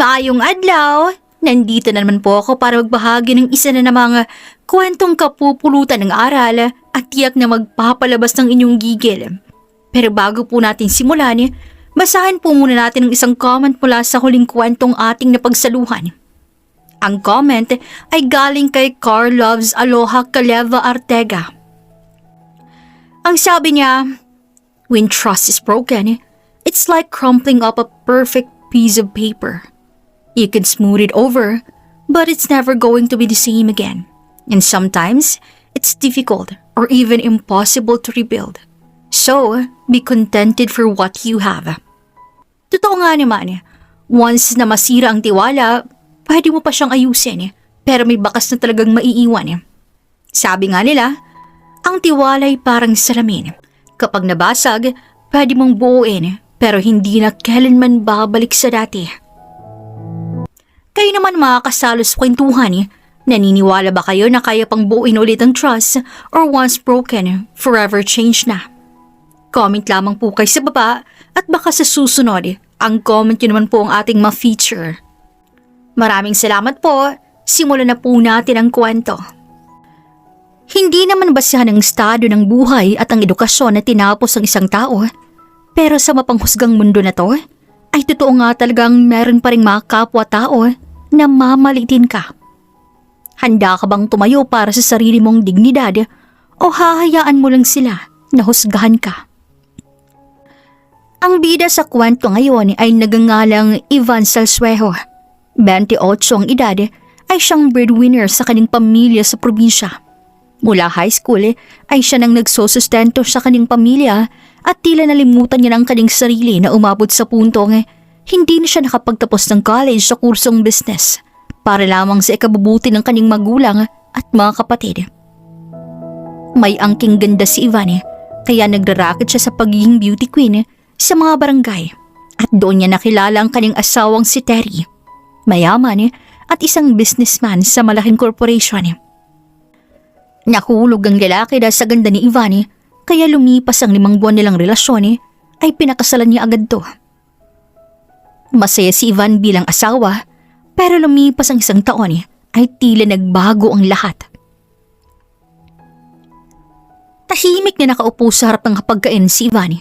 Maayong adlaw! Nandito na naman po ako para magbahagi ng isa na namang kwentong kapupulutan ng aral at tiyak na magpapalabas ng inyong gigil. Pero bago po natin simulan, basahin po muna natin ang isang comment mula sa huling kwentong ating napagsaluhan. Ang comment ay galing kay Carl Loves Aloha Caleva Artega. Ang sabi niya, "When trust is broken, it's like crumpling up a perfect piece of paper. You can smooth it over, but it's never going to be the same again. And sometimes, it's difficult or even impossible to rebuild. So, be contented for what you have." Totoo nga naman, once na masira ang tiwala, pwede mo pa siyang ayusin, pero may bakas na talagang maiiwan. Sabi nga nila, ang tiwala ay parang salamin. Kapag nabasag, pwede mong buuin, pero hindi na kailanman babalik sa dati. Kayo naman mga kasalo sa kwentuhan, naniniwala ba kayo na kaya pang buuin ulit ang trust or once broken, forever change na? Comment lamang po kayo sa baba at baka sa susunod, ang comment nyo naman po ang ating ma-feature. Maraming salamat po, simulan na po natin ang kwento. Hindi naman basehan ang estado ng buhay at ang edukasyon na tinapos ang isang tao, pero sa mapanghusgang mundo na to, ay totoo nga talagang meron pa ring mga kapwa-tao na mamalitin ka. Handa ka bang tumayo para sa sarili mong dignidad o hahayaan mo lang sila na husgahan ka? Ang bida sa kwento ngayon ay nagangalang Ivan Salsuejo. 28 ang edad ay siyang breadwinner sa kanyang pamilya sa probinsya. Mula high school ay siya nang nagsusustento sa kanyang pamilya at tila nalimutan niya ng kanyang sarili na umabot sa puntong hindi na siya nakapagtapos ng college sa kursong business para lamang sa ikabubuti ng kanyang magulang at mga kapatid. May angking ganda si Ivan kaya nagraraket siya sa pagiging beauty queen sa mga barangay at doon niya nakilala ang kanyang asawang si Terry, mayaman at isang businessman sa malaking corporation. Nahulog ang lalaki dahil sa ganda ni Ivan kaya lumipas ang 5 buwan nilang relasyon ay pinakasalan niya agad to. Masaya si Ivan bilang asawa pero lumipas ang 1 taon ay tila nagbago ang lahat. Tahimik na nakaupo sa harap ng hapagkain si Ivan.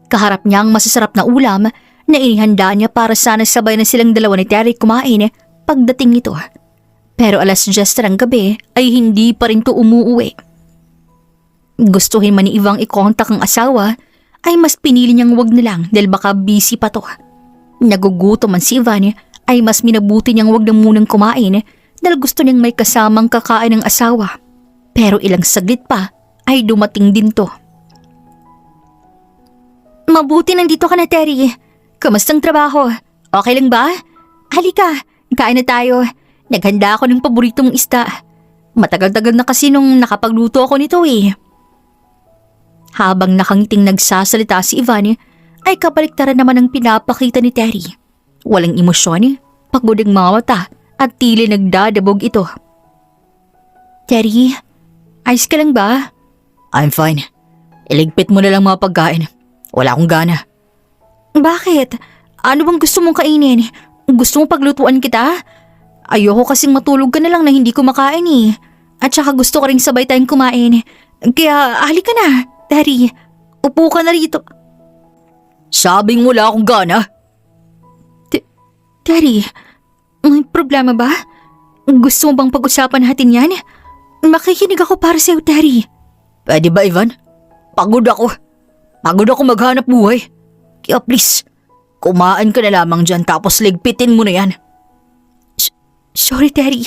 Kaharap niya ang masasarap na ulam na inihanda niya para sana sabay na silang dalawa ni Terry kumain pagdating nito. Pero 10:00 ng gabi ay hindi pa rin to umuuwi. Gustuhin man ni Ivang i-contact ang asawa ay mas pinili niyang wag na lang dahil baka busy pa to. Nagugutom man si Ivan ay mas minabuti niyang wag na munang kumain dahil gusto niyang may kasamang kakain ng asawa. Pero ilang saglit pa ay dumating din to. "Mabuti nandito ka na, Terry. Kamastang trabaho? Okay lang ba? Halika, kain na tayo. Naghanda ako ng paboritong isda. Matagal-tagal na kasi nung nakapagluto ako nito eh." Habang nakangiting nagsasalita si Ivan, ay kabaliktaran naman ang pinapakita ni Terry. Walang emosyon, pagod ang mga mata at tila nagdadabog ito. "Terry, ayos ka lang ba?" I'm fine. Iligpit mo na lang mga pagkain. Wala akong gana. "Bakit? Ano bang gusto mong kainin? Gusto mong paglutuan kita? Ayoko kasing matulog ka na lang na hindi kumakain eh. At saka gusto ko rin sabay tayong kumain. Kaya halika na, Terry. Upo ka na rito." Sabing wala akong gana. Terry, may problema ba? Gusto mo bang pag-usapan natin yan? Makikinig ako para sa'yo, Terry. Pwede ba, Ivan? Pagod ako. Pagod ako maghanap buhay. Kaya please, kumain ka na lamang dyan tapos ligpitin mo na yan. Sorry, Terry.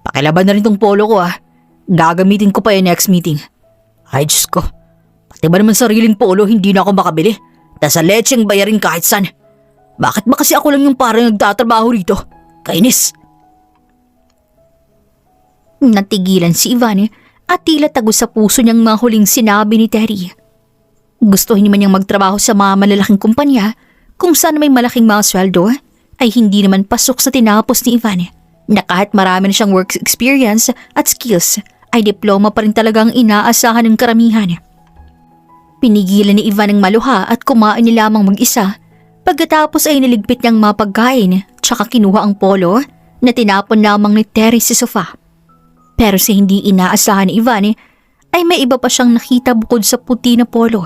Pakilaban na rin tong polo ko Gagamitin ko pa yung next meeting. Ay, Diyos ko. Pati ba naman sariling polo hindi na ako makabili? Tas sa lecheng bayarin kahit saan. Bakit ba kasi ako lang yung parang nagtatrabaho rito? Kainis. Natigilan si Ivan at tila tagos sa puso niyang mga huling sinabi ni Terry. Gustuhin naman niyang magtrabaho sa mga malalaking kumpanya kung saan may malaking mga sweldo ay hindi naman pasok sa tinapos ni Ivan na kahit marami na siyang work experience at skills ay diploma pa rin talagang inaasahan ng karamihan. Pinigilan ni Ivan ang maluha at kumain niya lamang mag-isa Pagkatapos ay niligpit niyang mga pagkain tsaka kinuha ang polo na tinapon lamang ni Terry sa sofa. Pero sa hindi inaasahan ni Ivan ay may iba pa siyang nakita bukod sa puti na polo.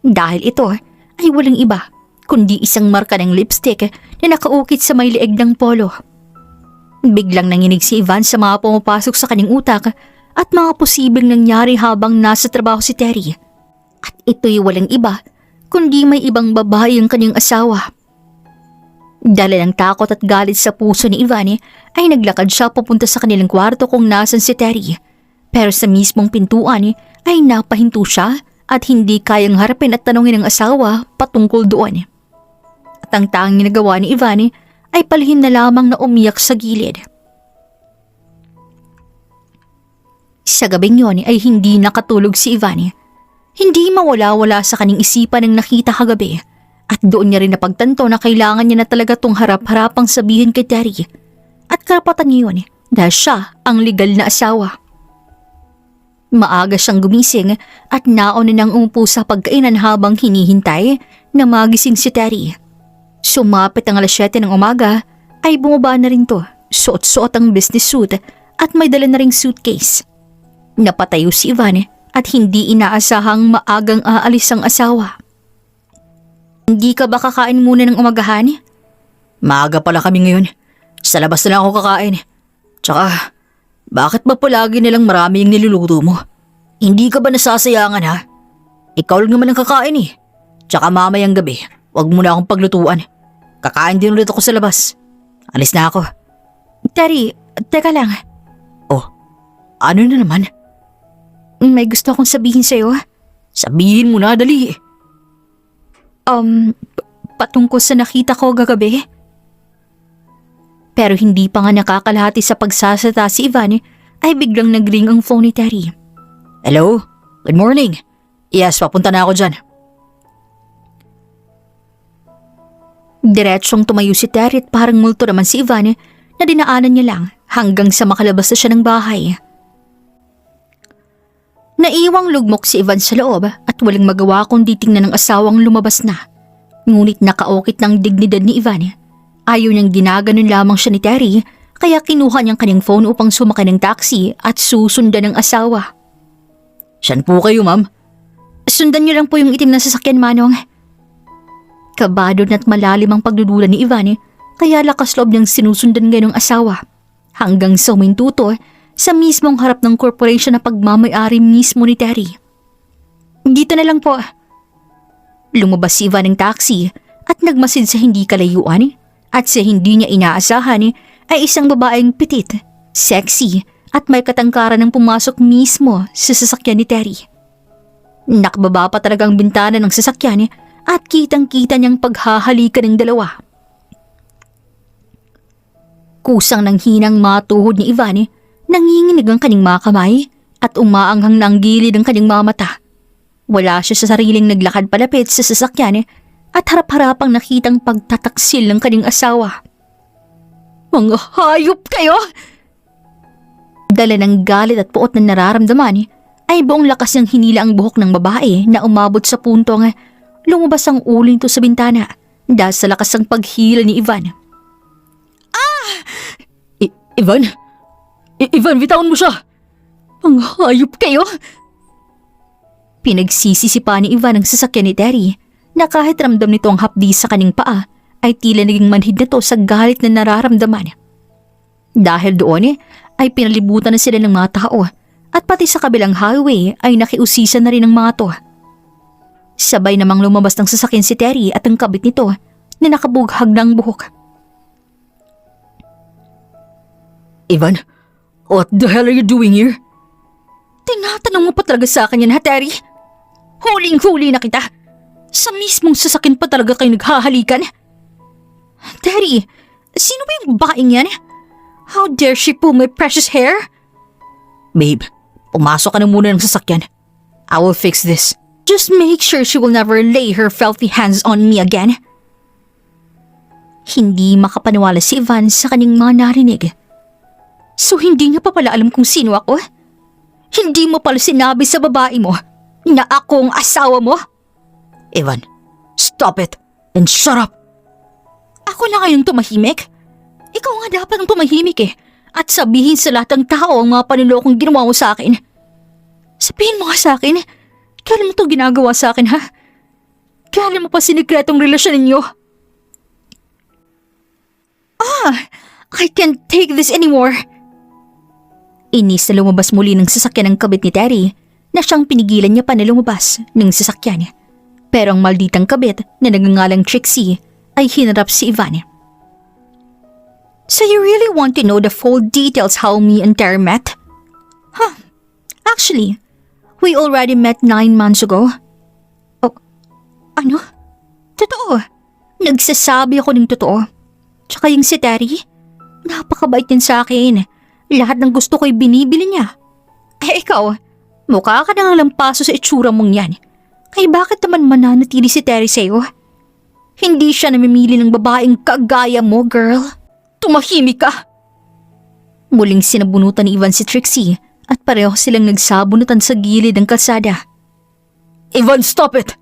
Dahil ito ay walang iba kundi isang marka ng lipstick na nakaukit sa may leeg ng polo. Biglang nanginig si Ivan sa mga pumapasok sa kanyang utak at mga posibleng nangyari habang nasa trabaho si Terry. At ito'y walang iba kundi may ibang babae ang kanyang asawa. Dala ng takot at galit sa puso ni Ivan ay naglakad siya papunta sa kanilang kwarto kung nasan si Terry. Pero sa mismong pintuan ay napahinto siya at hindi kayang harapin at tanungin ang asawa patungkol doon. At ang tanging nagawa ni Ivan ay palhin na lamang na umiyak sa gilid. Sa gabing yon ay hindi nakatulog si Ivan. Hindi mawala-wala sa kanyang isipan ang nakita kagabi at doon niya rin napagtanto na kailangan niya na talaga tong harap-harapang sabihin kay Terry. At karapatan niya yun dahil siya ang legal na asawa. Maaga siyang gumising at nauna nang umupo sa pagkainan habang hinihintay na magising si Terry. Sumapit ang 7 ng umaga ay bumaba na rin to, suot-suot ang business suit at may dala na ring suitcase. Napatayo si Ivan at hindi inaasahang maagang aalis ang asawa. Hindi ka ba kakain muna ng umagahan? Maaga pala kami ngayon. Sa labas na lang ako kakain. Tsaka, bakit ba palagi nilang marami yung niluluto mo? Hindi ka ba nasasayangan ha? Ikaw lang naman ang kakain eh. Tsaka mamayang gabi, wag mo na akong paglutuan. Kakain din ulit ako sa labas. Alis na ako. Terry, teka lang. Oh, ano na naman? May gusto akong sabihin sa'yo. Sabihin mo na, dali. Patungkol sa nakita ko gagabi. Pero hindi pa nga nakakalahati sa pagsasata si Ivan ay biglang nag-ring ang phone ni Terry. Hello? Good morning. Yes, papunta na ako dyan. Diretsyong tumayo si Terry at parang multo naman si Ivan na dinaanan niya lang hanggang sa makalabas na siya ng bahay. Naiwang lugmok si Ivan sa loob at walang magawa kundi tingnan ng asawang lumabas na. Ngunit nakaukit ng dignidad ni Ivan. Ayaw niyang ginaganon lamang siya ni Terry kaya kinuha niyang kanyang phone upang sumakay ng taxi at susundan ng asawa. Saan po kayo, ma'am? Sundan niyo lang po yung itim na sasakyan, Manong. Kabado na't malalim ang pagdudula ni Ivan kaya lakas loob niyang sinusundan ngayon ng asawa. Hanggang sa umintuto sa mismong harap ng corporation na pagmamayari mismo ni Terry. Dito na lang po. Lumabas si Ivan ng taxi at nagmasid sa hindi kalayuan at sa hindi niya inaasahan ay isang babaeng pitit, sexy at may katangkaran ng pumasok mismo sa sasakyan ni Terry. Nakababa pa talaga ang bintana ng sasakyan at kitang-kita niyang paghahalikan ng dalawa. Kusang nang hinang matuhod ni Ivan nanginginig ang kanyang mga kamay at umaanghang ng gilid ang kanyang mga mata. Wala siya sa sariling naglakad palapit sa sasakyan at harap-harapang nakitang pagtataksil ng kanyang asawa. Mga hayop kayo! Dala ng galit at puot na nararamdaman ay buong lakas niyang hinila ang buhok ng babae na umabot sa puntong lumabas ang ulo nito sa bintana dahil sa lakas ng paghila ni Ivan. Ivan? Ivan, bitawan mo siya! Ang hayop kayo! Pinagsisisipa ni Ivan ang sasakyan ni Terry na kahit ramdam nito ang hapdi sa kanyang paa ay tila naging manhid na to sa galit na nararamdaman. Dahil doon ay pinalibutan na sila ng mga tao at pati sa kabilang highway ay nakiusisan na rin ng mga to. Sabay namang lumabas ng sasakyan si Terry at ang kabit nito na nakabughag ng buhok. Ivan, what the hell are you doing here? Tinatanong mo pa talaga sa akin yan, ha, Terry? Huling-huli na kita. Sa mismong sasakyan pa talaga kayo naghahalikan. Terry, sino ba yung babaeng yan? How dare she pull my precious hair? Babe, pumasok ka na muna ng sasakyan. I will fix this. Just make sure she will never lay her filthy hands on me again. Hindi makapaniwala si Ivan sa kanyang mga narinig. So hindi niya pa pala alam kung sino ako? Hindi mo pala sinabi sa babae mo na ako ang asawa mo? Ivan, stop it and shut up. Ako na ngayong tumahimik? Ikaw nga dapat ang tumahimik eh. At sabihin sa lahat ng tao ang mga panulokong ginawa mo sa akin. Sabihin mo nga sa akin, kailan mo ito ginagawa sa akin ha? Kailan mo pa sinikretong relasyon ninyo? I can't take this anymore. Inis na lumabas muli ng sasakyan ng kabit ni Terry na siyang pinigilan niya pa na lumabas ng sasakyan. Pero ang malditang kabit na nagngangalang Trixie ay hinarap si Ivan. So you really want to know the full details how me and Terry met? Huh, actually, we already met 9 months ago. Oh, ano? Totoo. Nagsasabi ako ng totoo. Tsaka yung si Terry, napakabait din sa akin. Lahat ng gusto ko'y binibili niya. Eh ikaw, mukha ka na lampaso sa itsura mong yan. Kaya bakit naman mananatili si Terry sa'yo? Hindi siya namimili ng babaeng kagaya mo, girl. Tumahimik ka! Muling sinabunutan ni Ivan si Trixie at pareho silang nagsabunutan sa gilid ng kalsada. Ivan, stop it!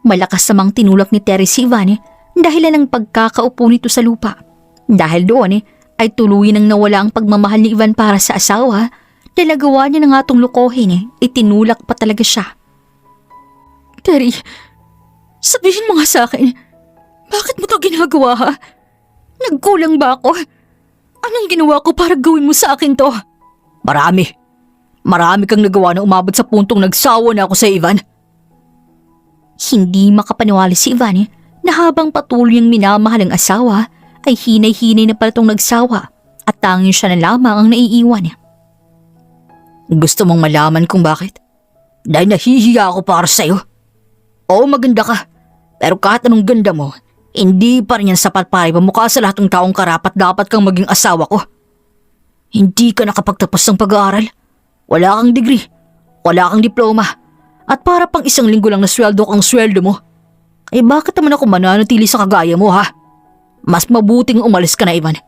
Malakas namang tinulak ni Terry si Ivan dahilan ng pagkakaupo nito sa lupa. Dahil doon ay tuluyan nang nawala ang pagmamahal ni Ivan para sa asawa dahil nagawa niya na nga itong lukohin itinulak pa talaga siya. Terry, sabihin mo nga sa akin, bakit mo to ginagawa ha? Nagkulang ba ako? Anong ginawa ko para gawin mo sa akin to? Marami. Marami kang nagawa na umabot sa puntong nagsawa na ako sa Ivan. Hindi makapaniwala si Ivan na habang patuloy ang minamahal ang asawa ay hinay-hinay na pala itong nagsawa at tanging siya na lamang ang naiiwan. Gusto mong malaman kung bakit? Dahil nahihiya ako para sa'yo. Oo, maganda ka. Pero kahit anong ganda mo, hindi pa rin yan sapat para ipamukha sa lahat ng taong karapat dapat kang maging asawa ko. Hindi ka nakapagtapos ng pag-aaral. Wala kang degree. Wala kang diploma. At para pang 1 linggo lang na sweldo ang sweldo mo. Eh bakit naman ako mananatili sa kagaya mo ha? Mas mabuting umalis ka na, Ivan.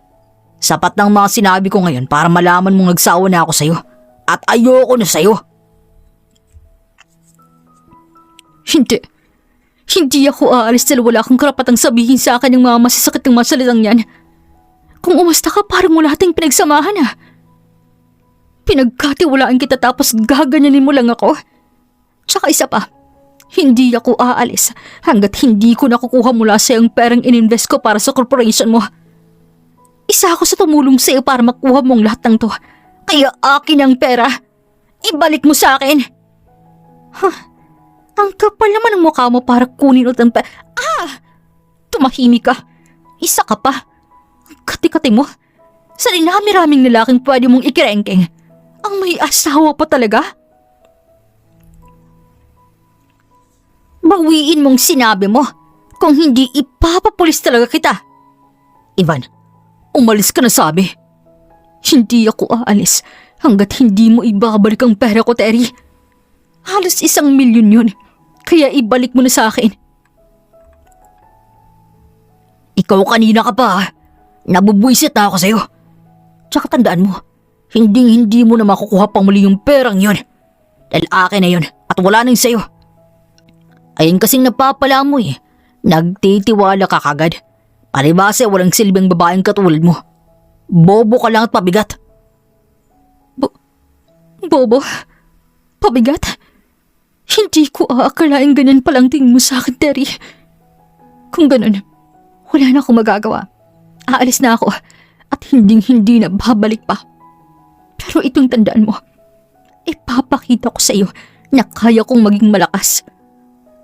Sapat ng mga sinabi ko ngayon para malaman mong nagsawa na ako sa'yo. At ayoko na sa'yo. Hindi. Hindi ako aalis dahil wala akong karapatang sabihin sa akin yung mga masasakit ng mga salitang yan. Kung umasta ka, parang mo lahat yung pinagsamahan ah. Pinagkatiwalaan kita tapos gaganyanin mo lang ako. Tsaka isa pa, hindi ako aalis hanggat hindi ko nakukuha mula sa yung perang ininvest ko para sa corporation mo. Isa ako sa tumulong sa iyo para makuha mong lahat ng to. Kaya akin ang pera. Ibalik mo sa akin. Huh. Ang kapal naman ng mukha mo para kunin ulit ang pera. Tumahimik ka. Isa ka pa. Ang kati-kati mo. Sa dinami-raming lalaking pwede mong ikirengkeng. Ang may asawa pa talaga. Bawiin mong sinabi mo. Kung hindi, ipapapulis talaga kita. Ivan, umalis ka na sabi. Hindi ako aalis hanggat hindi mo ibabalik ang pera ko, Terry. Halos 1 milyon yun. Kaya ibalik mo na sa akin. Ikaw kanina ka pa ha. Nabubwisit na ako sa'yo. Tsaka tandaan mo, hindi mo na makukuha pang muli yung perang yun. Dahil akin na yun at wala nang sa'yo. Ayun kasing napapala mo eh. Nagtitiwala ka kagad. Palibase walang silbing babaeng katulad mo. Bobo ka lang at pabigat. Bobo? Pabigat? Hindi ko aakalain ganyan palang tingin mo sa akin, Terry. Kung ganun, wala na akong magagawa. Aalis na ako at hindi na babalik pa. Pero itong tandaan mo, ipapakita ko sa iyo na kaya kong maging malakas.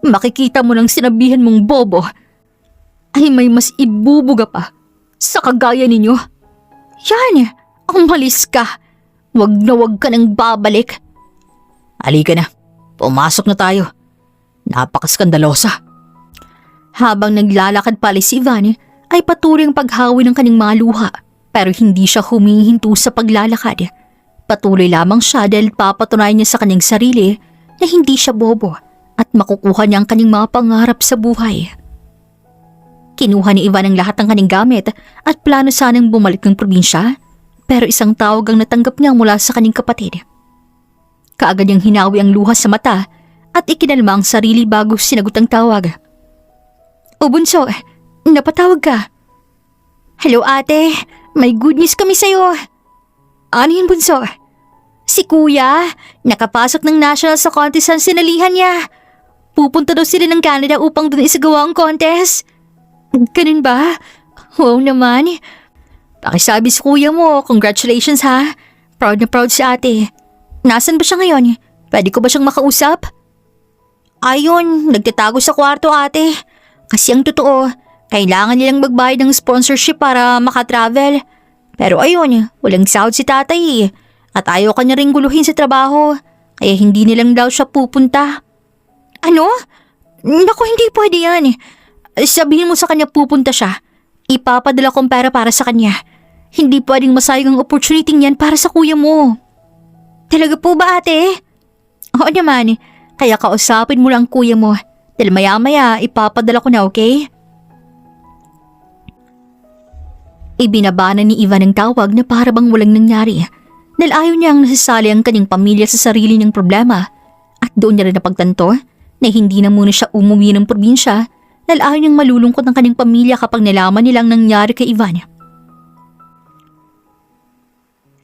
Makikita mo ng sinabihan mong bobo ay may mas ibubuga pa sa kagaya ninyo. Yan, umalis ka. Wag ka nang babalik. Halika na. Pumasok na tayo. Napakaskandalosa. Habang naglalakad pala si Ivan, ay patuloy ang paghawi ng kanyang mga luha. Pero hindi siya humihinto sa paglalakad. Patuloy lamang siya dahil papatunayan niya sa kanyang sarili na hindi siya bobo at makukuha niya ang kanyang mga pangarap sa buhay. Kinuha ni Ivan ang lahat ng kanyang gamit at plano sanang bumalik ng probinsya. Pero isang tawag ang natanggap niya mula sa kanyang kapatid. Kaagad niyang hinawi ang luha sa mata at ikinalma ang sarili bago sinagot ang tawag. O bunso, napatawag ka. Hello ate, may good news kami sa'yo. Ano yun bunso? Si kuya, nakapasok ng national sa contest ang sinalihan niya. Pupunta daw sila ng Canada upang doon isagawa ang contest. Ganun ba? Wow naman. Pakisabi sa kuya mo, congratulations ha. Proud na proud si ate. Nasaan ba siya ngayon? Pwede ko ba siyang makausap? Ayun, nagtatago sa kwarto ate. Kasi ang totoo, kailangan nilang magbayad ng sponsorship para makatravel. Pero ayun, walang sahod si tatay. At ayaw ka niya ring guluhin sa trabaho. Kaya hindi nilang daw siya pupunta. Ano? Naku, hindi pwede yan. Sabihin mo sa kanya pupunta siya. Ipapadala kong pera para sa kanya. Hindi pwedeng masayang ang opportunity niyan para sa kuya mo. Talaga po ba ate? Oo naman. Kaya kausapin mo lang kuya mo. Dahil maya-maya ipapadala ko na, okay? Ibinaba na ni Ivan ang tawag na para bang walang nangyari. Dahil ayaw niyang nasasali ang kanyang pamilya sa sarili niyang problema. At doon niya rin napagtanto na hindi na muna siya umuwi ng probinsya dahil ayaw niyang malulungkot ang kanyang pamilya kapag nalaman nilang nangyari kay Ivan.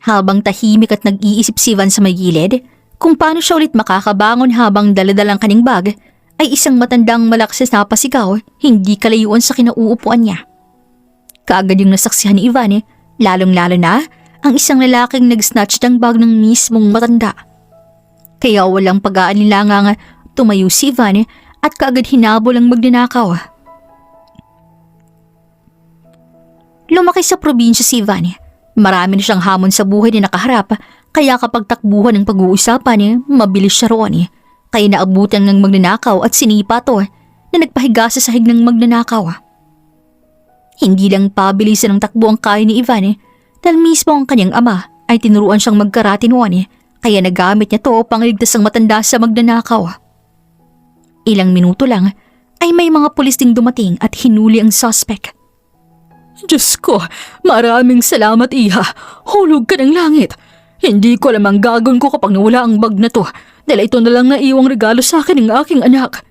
Habang tahimik at nag-iisip si Ivan sa may gilid, kung paano siya ulit makakabangon habang daladalang kanyang bag, ay isang matandang malakas na pasigaw, hindi kalayuan sa kinauupuan niya. Kaagad yung nasaksihan ni Ivan, lalong-lalo na ang isang lalaking nag-snatch ng bag ng mismong matanda. Kaya walang pag-aalinlangang tumayo si Ivan at kaagad hinabol ang magnanakaw. Lumaki sa probinsya si Ivan. Marami na siyang hamon sa buhay na nakaharap, kaya kapag takbuhan ng pag-uusapan, mabilis siya roon. Kaya naabutan ng magnanakaw at sinipa to na nagpahiga sa sahig ng magnanakaw. Hindi lang pabilisan ng takbo ang kaya ni Ivan dahil mismo ang kanyang ama ay tinuruan siyang magkarate noon kaya nagamit niya to upang iligtas ang matanda sa magnanakaw. Ilang minuto lang ay may mga pulis ding dumating at hinuli ang suspect. Diyos ko, maraming salamat iha. Hulog ka ng langit. Hindi ko alam ang gagawin ko kapag nawala ang bag na to dahil ito na lang na iwang regalo sa akin ng aking anak.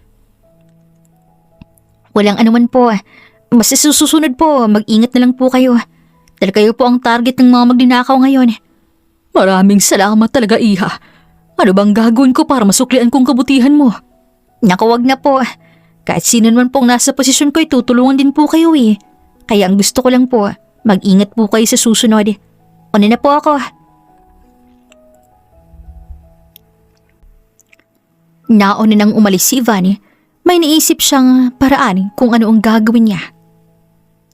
Walang anuman po. Mas susunod po, mag-ingat na lang po kayo. Dahil kayo po ang target ng mga magnanakaw ngayon. Maraming salamat talaga iha. Ano bang gagawin ko para masuklian kong kabutihan mo? Naku, wag na po. Kahit sino naman pong nasa posisyon ko, tutulungan din po kayo eh. Kaya ang gusto ko lang po, mag-ingat po kayo sa susunod. Una na po ako. Nauna nang umalis si Ivan, may naisip siyang paraan kung ano ang gagawin niya.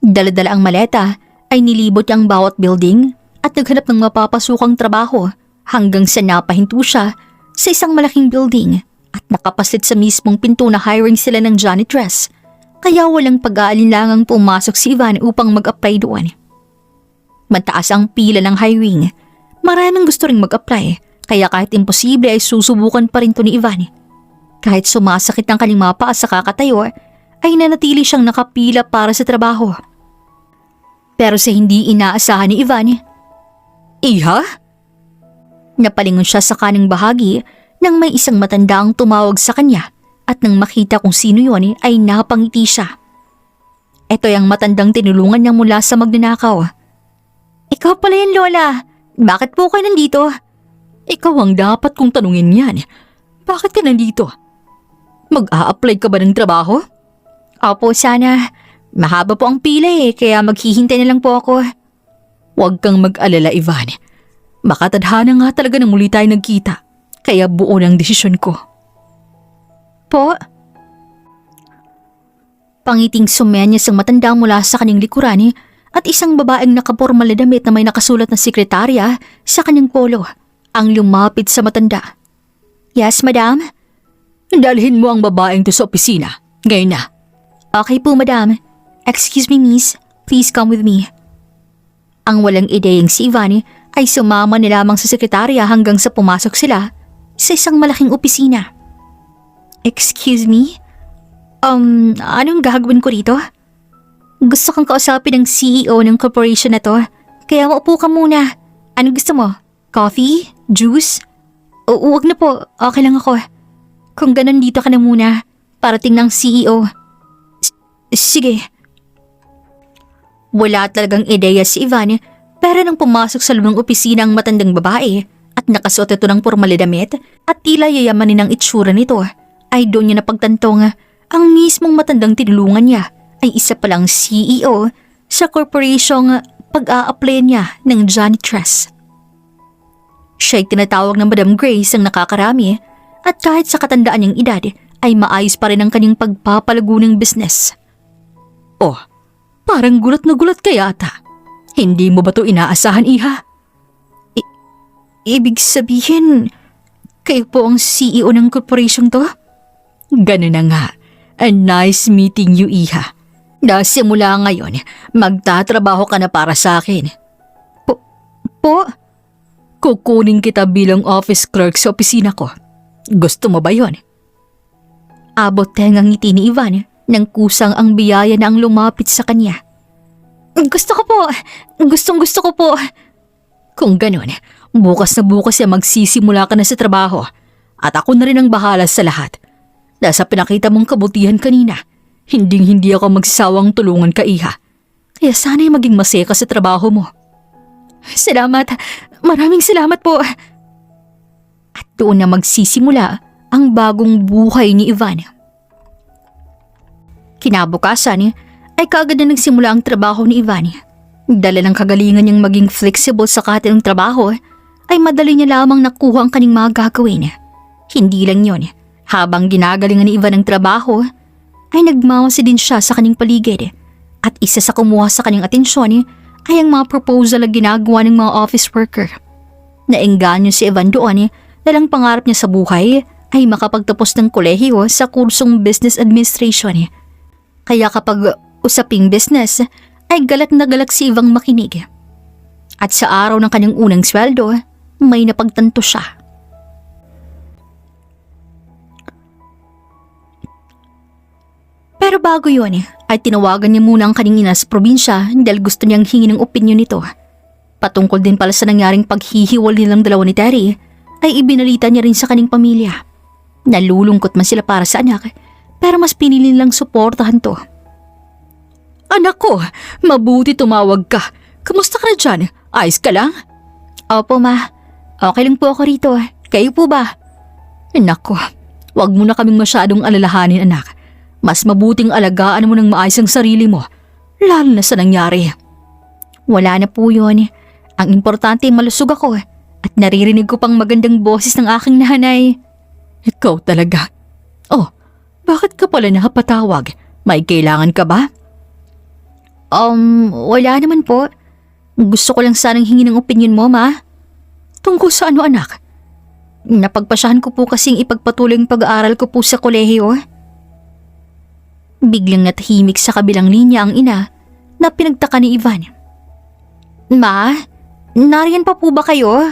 Dala-dala ang maleta ay nilibot niya ang bawat building at naghanap ng mapapasukang trabaho hanggang sa napahinto siya sa isang malaking building at nakapasit sa mismong pinto na hiring sila ng janitress. Kaya walang pag-aalinlangang pumasok si Ivan upang mag-apply doon. Mataas ang pila ng hiring. Maraming gusto ring mag-apply kaya kahit imposible ay susubukan pa rin to ni Ivan. Kahit sumasakit ang kanyang mapa sa kakatayo ay nanatili siyang nakapila para sa trabaho. Pero sa hindi inaasahan ni Ivan, Iha? napalingon siya sa kanang bahagi nang may isang matandaang tumawag sa kanya. At nang makita kung sino yun ay napangiti siya. Ito yung matandang tinulungan niya mula sa magnanakaw. Ikaw pala yan, Lola. Bakit po kayo nandito? Ikaw ang dapat kong tanungin yan. Bakit ka nandito? Mag-a-apply ka ba ng trabaho? Opo, sana. Mahaba po ang pila kaya maghihintay na lang po ako. Huwag kang mag-alala, Ivan. Makatadhana nga talaga na muli tayo nagkita. Kaya buo ng desisyon ko. Po? Pangiting sumenyas ang matanda mula sa kanyang likuran at isang babaeng nakapormal na damit na may nakasulat na sekretarya sa kanyang polo ang lumapit sa matanda. Yes, madam? Dalhin mo ang babaeng to sa opisina. Ngayon na. Okay po, madam. Excuse me, miss. Please come with me. Ang walang ideyang si Ivan ay sumama na lamang sa sekretarya hanggang sa pumasok sila sa isang malaking opisina. Excuse me? Anong gagawin ko rito? Gusto kong kausapin ng CEO ng corporation na to, kaya maupo ka muna. Anong gusto mo? Coffee? Juice? Huwag na po, okay lang ako. Kung ganun dito ka na muna, parating ng CEO. Sige. Wala talagang ideya si Ivan, pero nang pumasok sa loob ng opisina ang matandang babae at nakasuot ito ng formal na damit at tila yayamanin ang itsura nito, ay doon niya napagtantong ang mismong matandang tinulungan niya ay isa palang CEO sa korporasyong pag-a-apply niya ng Johnny Trust. Siya ay tinatawag ng Madam Grace ang nakakarami at kahit sa katandaan niyang edad ay maayos pa rin ang kanyang pagpapalago ng business. Oh, parang gulat na gulat ka yata. Hindi mo ba to inaasahan, Iha? Ibig sabihin, kayo po ang CEO ng korporasyong to? Ganun na nga. A nice meeting you, Iha. Simula ngayon, magtatrabaho ka na para sa akin. Po? Kukunin kita bilang office clerk sa opisina ko. Gusto mo ba yon? Abot tengang ngiti ni Ivan nang kusang ang biyaya na ang lumapit sa kanya. Gusto ko po. Gusto ko po. Kung ganun, bukas na bukas magsisimula ka na sa trabaho at ako na rin ang bahala sa lahat. Dahil sa pinakita mong kabutihan kanina, hindi ako magsasawang tulungan ka, Iha. Kaya sana'y maging masaya ka sa trabaho mo. Salamat. Maraming salamat po. At doon na magsisimula ang bagong buhay ni Ivan. Kinabukasan ay kaagad na nagsimula ang trabaho ni Ivan. Dala ng kagalingan niyang maging flexible sa kanilang trabaho, ay madali niya lamang nakuha ang kanyang mga gagawin. Hindi lang yon. Habang ginagalingan ni Ivan ang trabaho, ay nagmamasi din siya sa kanyang paligid. At isa sa kumuha sa kanyang atensyon ay ang mga proposal na ginagawa ng mga office worker. Naengganyo si Ivan doon dahil ang pangarap niya sa buhay ay makapagtapos ng kolehiyo sa kursong business administration. Kaya kapag usaping business, ay galak na galak si Ivan makinig. At sa araw ng kanyang unang sweldo, may napagtanto siya. Pero bago yun, ay tinawagan niya muna ang kanyang ina sa probinsya dahil gusto niyang hingi ng opinyon nito. Patungkol din pala sa nangyaring paghihiwal nilang dalawa ni Terry, ay ibinalita niya rin sa kanyang pamilya. Nalulungkot man sila para sa anak, pero mas pinili nilang suportahan to. Anak ko, mabuti tumawag ka. Kamusta ka na dyan? Ayos ka lang? Opo ma, okay lang po ako rito. Kayo po ba? Nako, wag mo na kaming masyadong alalahanin, anak. Mas mabuting alagaan mo ng maayos ang sarili mo, lalo na sa nangyari. Wala na po yun. Ang importante malusog ako at naririnig ko pang magandang boses ng aking nanay. Ikaw talaga. Oh, bakit ka pala nakapatawag? May kailangan ka ba? Wala naman po. Gusto ko lang sanang hingi ng opinyon mo, ma. Tungkol sa ano, anak? Napagpasyahan ko po kasing ipagpatuloy ang pag-aaral ko po sa kolehiyo. Biglang natahimik sa kabilang linya ang ina na pinagtaka ni Ivan. Ma, nariyan pa po ba kayo?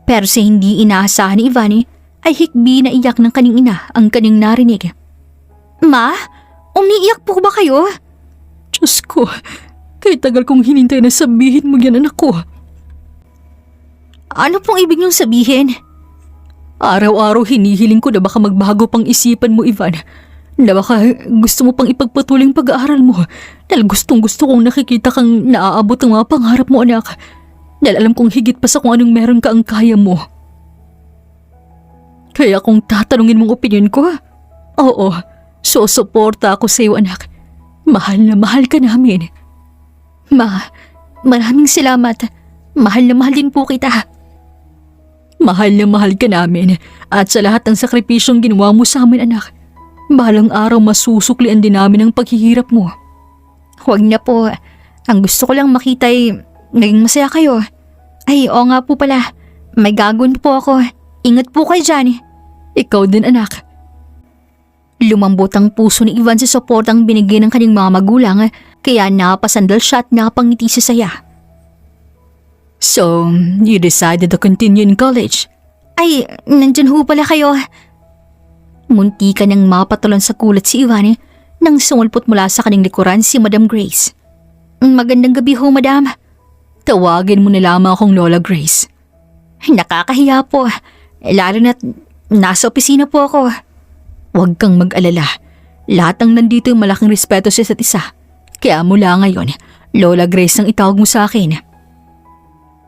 Pero sa hindi inaasahan ni Ivan ay hikbi na iyak ng kanyang ina ang kanyang narinig. Ma, umiiyak po ba kayo? Diyos ko, kay tagal kong hinintay na sabihin mo yan, anak ko. Ano pong ibig niyong sabihin? Araw-araw hinihiling ko na baka magbago pang isipan mo, Ivan. Na baka gusto mo pang ipagpatuloy ang pag-aaral mo. Dahil gustong-gusto kong nakikita kang naaabot ang mga pangarap mo, anak. Dahil alam kong higit pa sa kung anong meron ka ang kaya mo. Kaya kung tatanungin mong opinion ko, oo, susuporta ako sa iyo, anak. Mahal na mahal ka namin. Ma, maraming salamat. Mahal na mahal din po kita. Mahal na mahal ka namin at sa lahat ng sakripisyong ginawa mo sa amin, anak. Balang araw masusuklian din namin ang paghihirap mo. Huwag na po. Ang gusto ko lang makita ay naging masaya kayo. Ay, oo nga po pala. May gagawin po ako. Ingat po kayo dyan. Ikaw din, anak. Lumambot ang puso ni Ivan sa suportang binigay ng kanyang mga magulang kaya napasandal siya at napangiti sa saya. So, you decided to continue in college? Ay, nandyan ho pala kayo. Munti ka nang mapatulan sa kulat si Ivan nang sumulpot mula sa kanyang likuran si Madam Grace. Magandang gabi ho, Madam. Tawagin mo na lamang akong Lola Grace. Nakakahiya po, lalo na't nasa opisina po ako. Huwag kang mag-alala. Lahat ng nandito ay malaking respeto sa isa't isa. Kaya mula ngayon, Lola Grace ang itawag mo sa akin.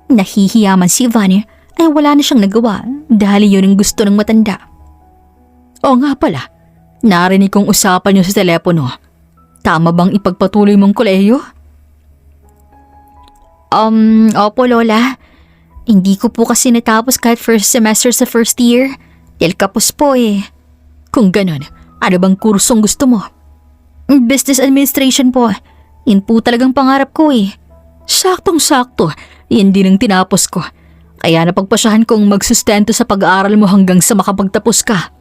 Nahihiyaman si Ivan ay wala na siyang nagawa dahil yun ang gusto ng matanda. Oo nga pala, narinig kong usapan niyo sa telepono. Tama bang ipagpatuloy mong kolehiyo? Opo Lola. Hindi ko po kasi natapos kahit first semester sa first year. Dahil kapos po eh. Kung ganon, ano bang kursong gusto mo? Business administration po. Yun po talagang pangarap ko eh. Saktong-sakto, yan din ang tinapos ko. Kaya napagpasyahan kong magsustento sa pag-aaral mo hanggang sa makapagtapos ka.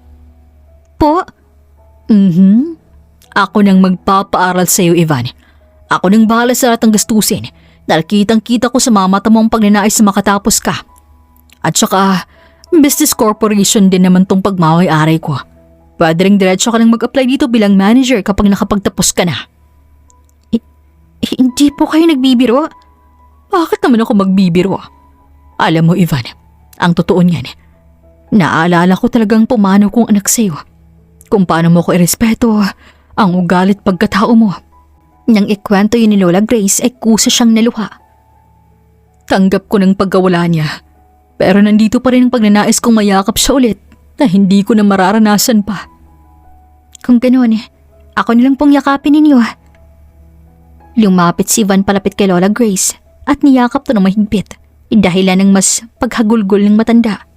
Po? Ako nang magpapaaral sa iyo, Ivan. Ako nang bahala sa lahat ng gastusin dahil kitang-kita ko sa mga mata mo ang pagnanais na makatapos ka. At saka, business corporation din naman tong pagmamay-aray ko. Pwede rin diretso ka nang mag-apply dito bilang manager kapag nakapagtapos ka na. Hindi po kayo nagbibiro? Bakit naman ako magbibiro? Alam mo, Ivan, ang totoo niyan, naalala ko talagang pumanaw kong anak sa'yo. Kung paano mo ko irespeto, ang ugalit pagkatao mo. Nang ikwento yun ni Lola Grace ay kusa siyang naluha. Tanggap ko ng pagkawala niya, pero nandito pa rin ang pagnanais kong mayakap siya ulit na hindi ko na mararanasan pa. Kung ganoon, ako nilang pong yakapin ninyo. Lumapit si Ivan palapit kay Lola Grace at niyakap to ng mahigpit dahilan ng mas paghagulgol ng matanda.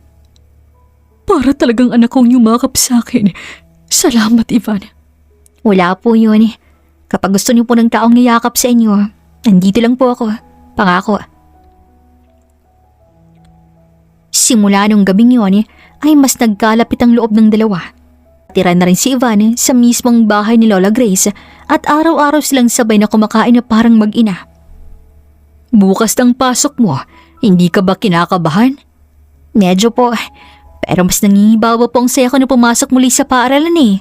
Para talagang anak kong yumakap sa akin. Salamat, Ivan. Wala po yun. Kapag gusto niyo po ng taong niyakap sa inyo, nandito lang po ako. Pangako. Simula nung gabing yun ay mas nagkalapit ang loob ng dalawa. Tira na rin si Ivan sa mismong bahay ni Lola Grace at araw-araw silang sabay na kumakain na parang mag-ina. Bukas ng pasok mo, hindi ka ba kinakabahan? Medyo po, pero mas nangingibawa po ang saya ko na pumasok muli sa paaralan eh.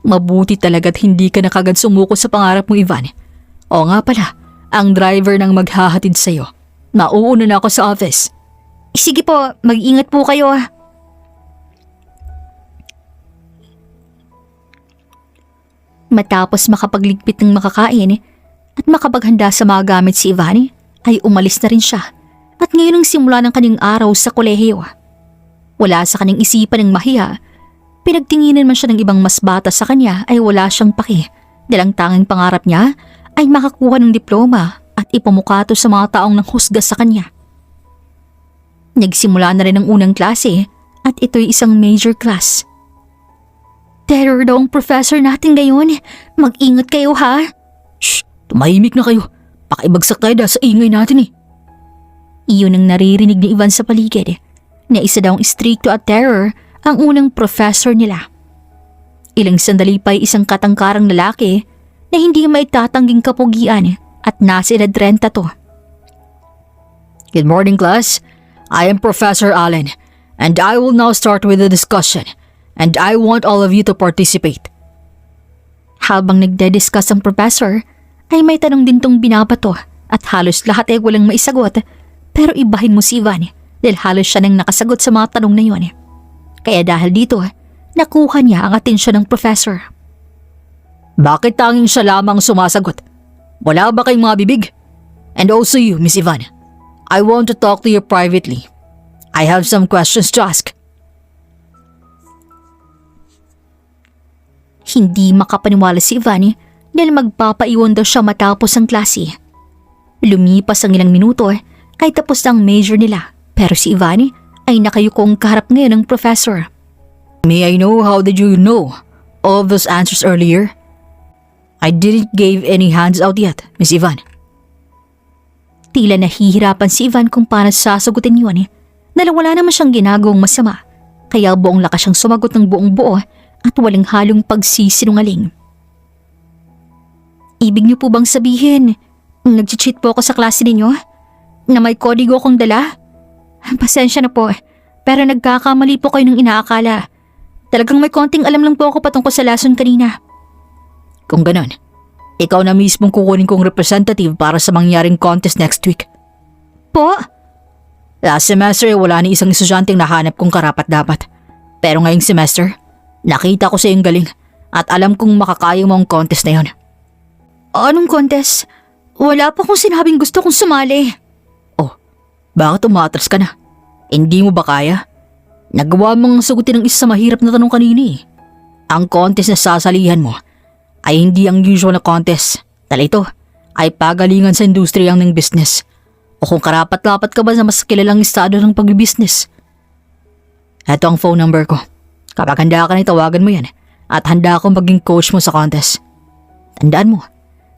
Mabuti talaga't hindi ka na kagad sumuko sa pangarap mo, Ivan. O nga pala, ang driver nang maghahatid sa'yo. Nauuna na ako sa office. Sige po, mag-ingat po kayo. Matapos makapagligpit ng makakain at makapaghanda sa mga gamit si Ivan, ay umalis na rin siya at ngayon ang simula ng kanyang araw sa kolehiyo. Wala sa kanyang isipan ng mahiya. Pinagtinginan man siya ng ibang mas bata sa kanya ay wala siyang paki dahil ang tanging pangarap niya ay makakuha ng diploma at ipamukato sa mga taong nanghusga sa kanya. Nagsimula na rin ang unang klase at ito'y isang major class. Terror daw ang professor natin ngayon. Mag-ingat kayo ha. Shh! Tumahimik na kayo. Pakibagsak tayo dahil sa ingay natin eh. Iyon ang naririnig ni Ivan sa paligid na isa daw ang stricto at terror ang unang professor nila. Ilang sandali pa'y isang katangkarang lalaki na hindi maitatangging kapugian at nasa edad 30 to. Good morning, class. I am Professor Allen and I will now start with the discussion and I want all of you to participate. Habang nagde-discuss ang professor, ay may tanong din tong binabato at halos lahat ay walang maisagot pero ibahin mo si Ivan dahil halos siya nang nakasagot sa mga tanong na yun. Kaya dahil dito, nakuha niya ang atensyon ng professor. Bakit tanging siya lamang sumasagot? Wala ba kayong mga bibig? And also you, Miss Ivan. I want to talk to you privately. I have some questions to ask. Hindi makapaniwala si Ivan dahil magpapaiwan daw siya matapos ang klase. Lumipas ang ilang minuto ay tapos na ang major nila pero si Ivan ay nakayukong kaharap ngayon ng professor. May I know how did you know all of those answers earlier? I didn't give any hands out yet, Miss Ivan. Tila nahihirapan si Ivan kung paano sasagutin yun dahil wala naman siyang ginagawang masama kaya buong lakas siyang sumagot ng buong buo at walang halong pagsisinungaling. Ibig niyo po bang sabihin, nag-cheat po ako sa klase ninyo? Na may kodigo akong dala? Pasensya na po, pero nagkakamali po kayo ng inaakala. Talagang may konting alam lang po ako patungkol sa lesson kanina. Kung ganon, ikaw na mismong kukunin kong representative para sa mangyaring contest next week. Po? Last semester wala ni isang estudyanteng nahanap kong karapat-dapat. Pero ngayong semester, nakita ko sa iyong galing at alam kong makakaya mo ang contest na yon. Anong contest? Wala pa akong sinabing gusto kong sumali. Oh, bakit umatras ka na? Hindi mo ba kaya? Nagawa mong sagutin ng isa sa mahirap na tanong kanina eh. Ang contest na sasalihan mo ay hindi ang usual na contest. Dahil ito ay pagalingan sa industriyang ng business. O kung karapat-dapat ka ba sa mas kilalang estado ng pag-business. Ito ang phone number ko. Kapag handa ka na tawagan mo yan at handa akong maging coach mo sa contest. Tandaan mo,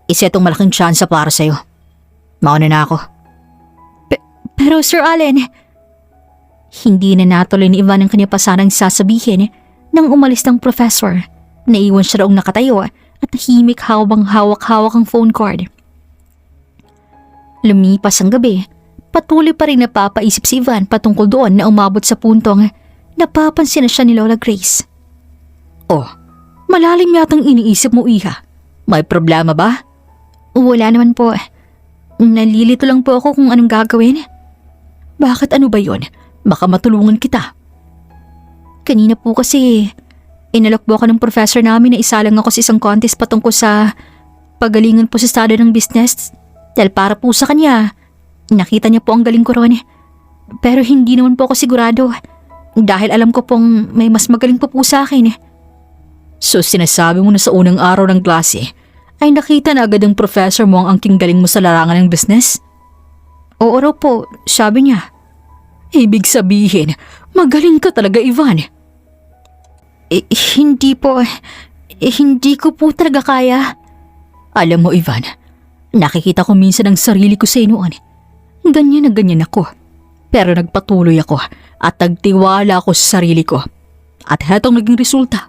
isa itong malaking tsansa para sa'yo. Mauna na ako. Pero Sir Allen, hindi na natuloy ni Ivan ang kanya pasanang sasabihin nang umalis ng professor. Naiwan siya raong nakatayo at tahimik habang hawak-hawak ang phone cord. Lumipas ang gabi, patuloy pa rin napapaisip si Ivan patungkol doon na umabot sa puntong napapansin na siya ni Lola Grace. Oh, malalim yatang iniisip mo, Iha. May problema ba? Wala naman po. Nalilito lang po ako kung anong gagawin. Bakit, ano ba yon? Baka matulungan kita. Kanina po kasi, inalok po ako ng professor namin na isalang ako sa isang contest patungkol sa pagalingan po sa estado ng business. Dahil para po sa kanya, nakita niya po ang galing ko ron. Pero hindi naman po ako sigurado. Dahil alam ko pong may mas magaling po sa akin. So sinasabi mo na sa unang araw ng klase ay nakita na agad ng professor mo ang angking galing mo sa larangan ng business? Oo raw po, sabi niya. Ibig sabihin, magaling ka talaga, Ivan. Hindi po. Hindi ko po talaga kaya. Alam mo, Ivan, nakikita ko minsan ang sarili ko sa noon. Ganyan na ganyan ako. Pero nagpatuloy ako at nagtiwala ako sa sarili ko. At hetong naging resulta.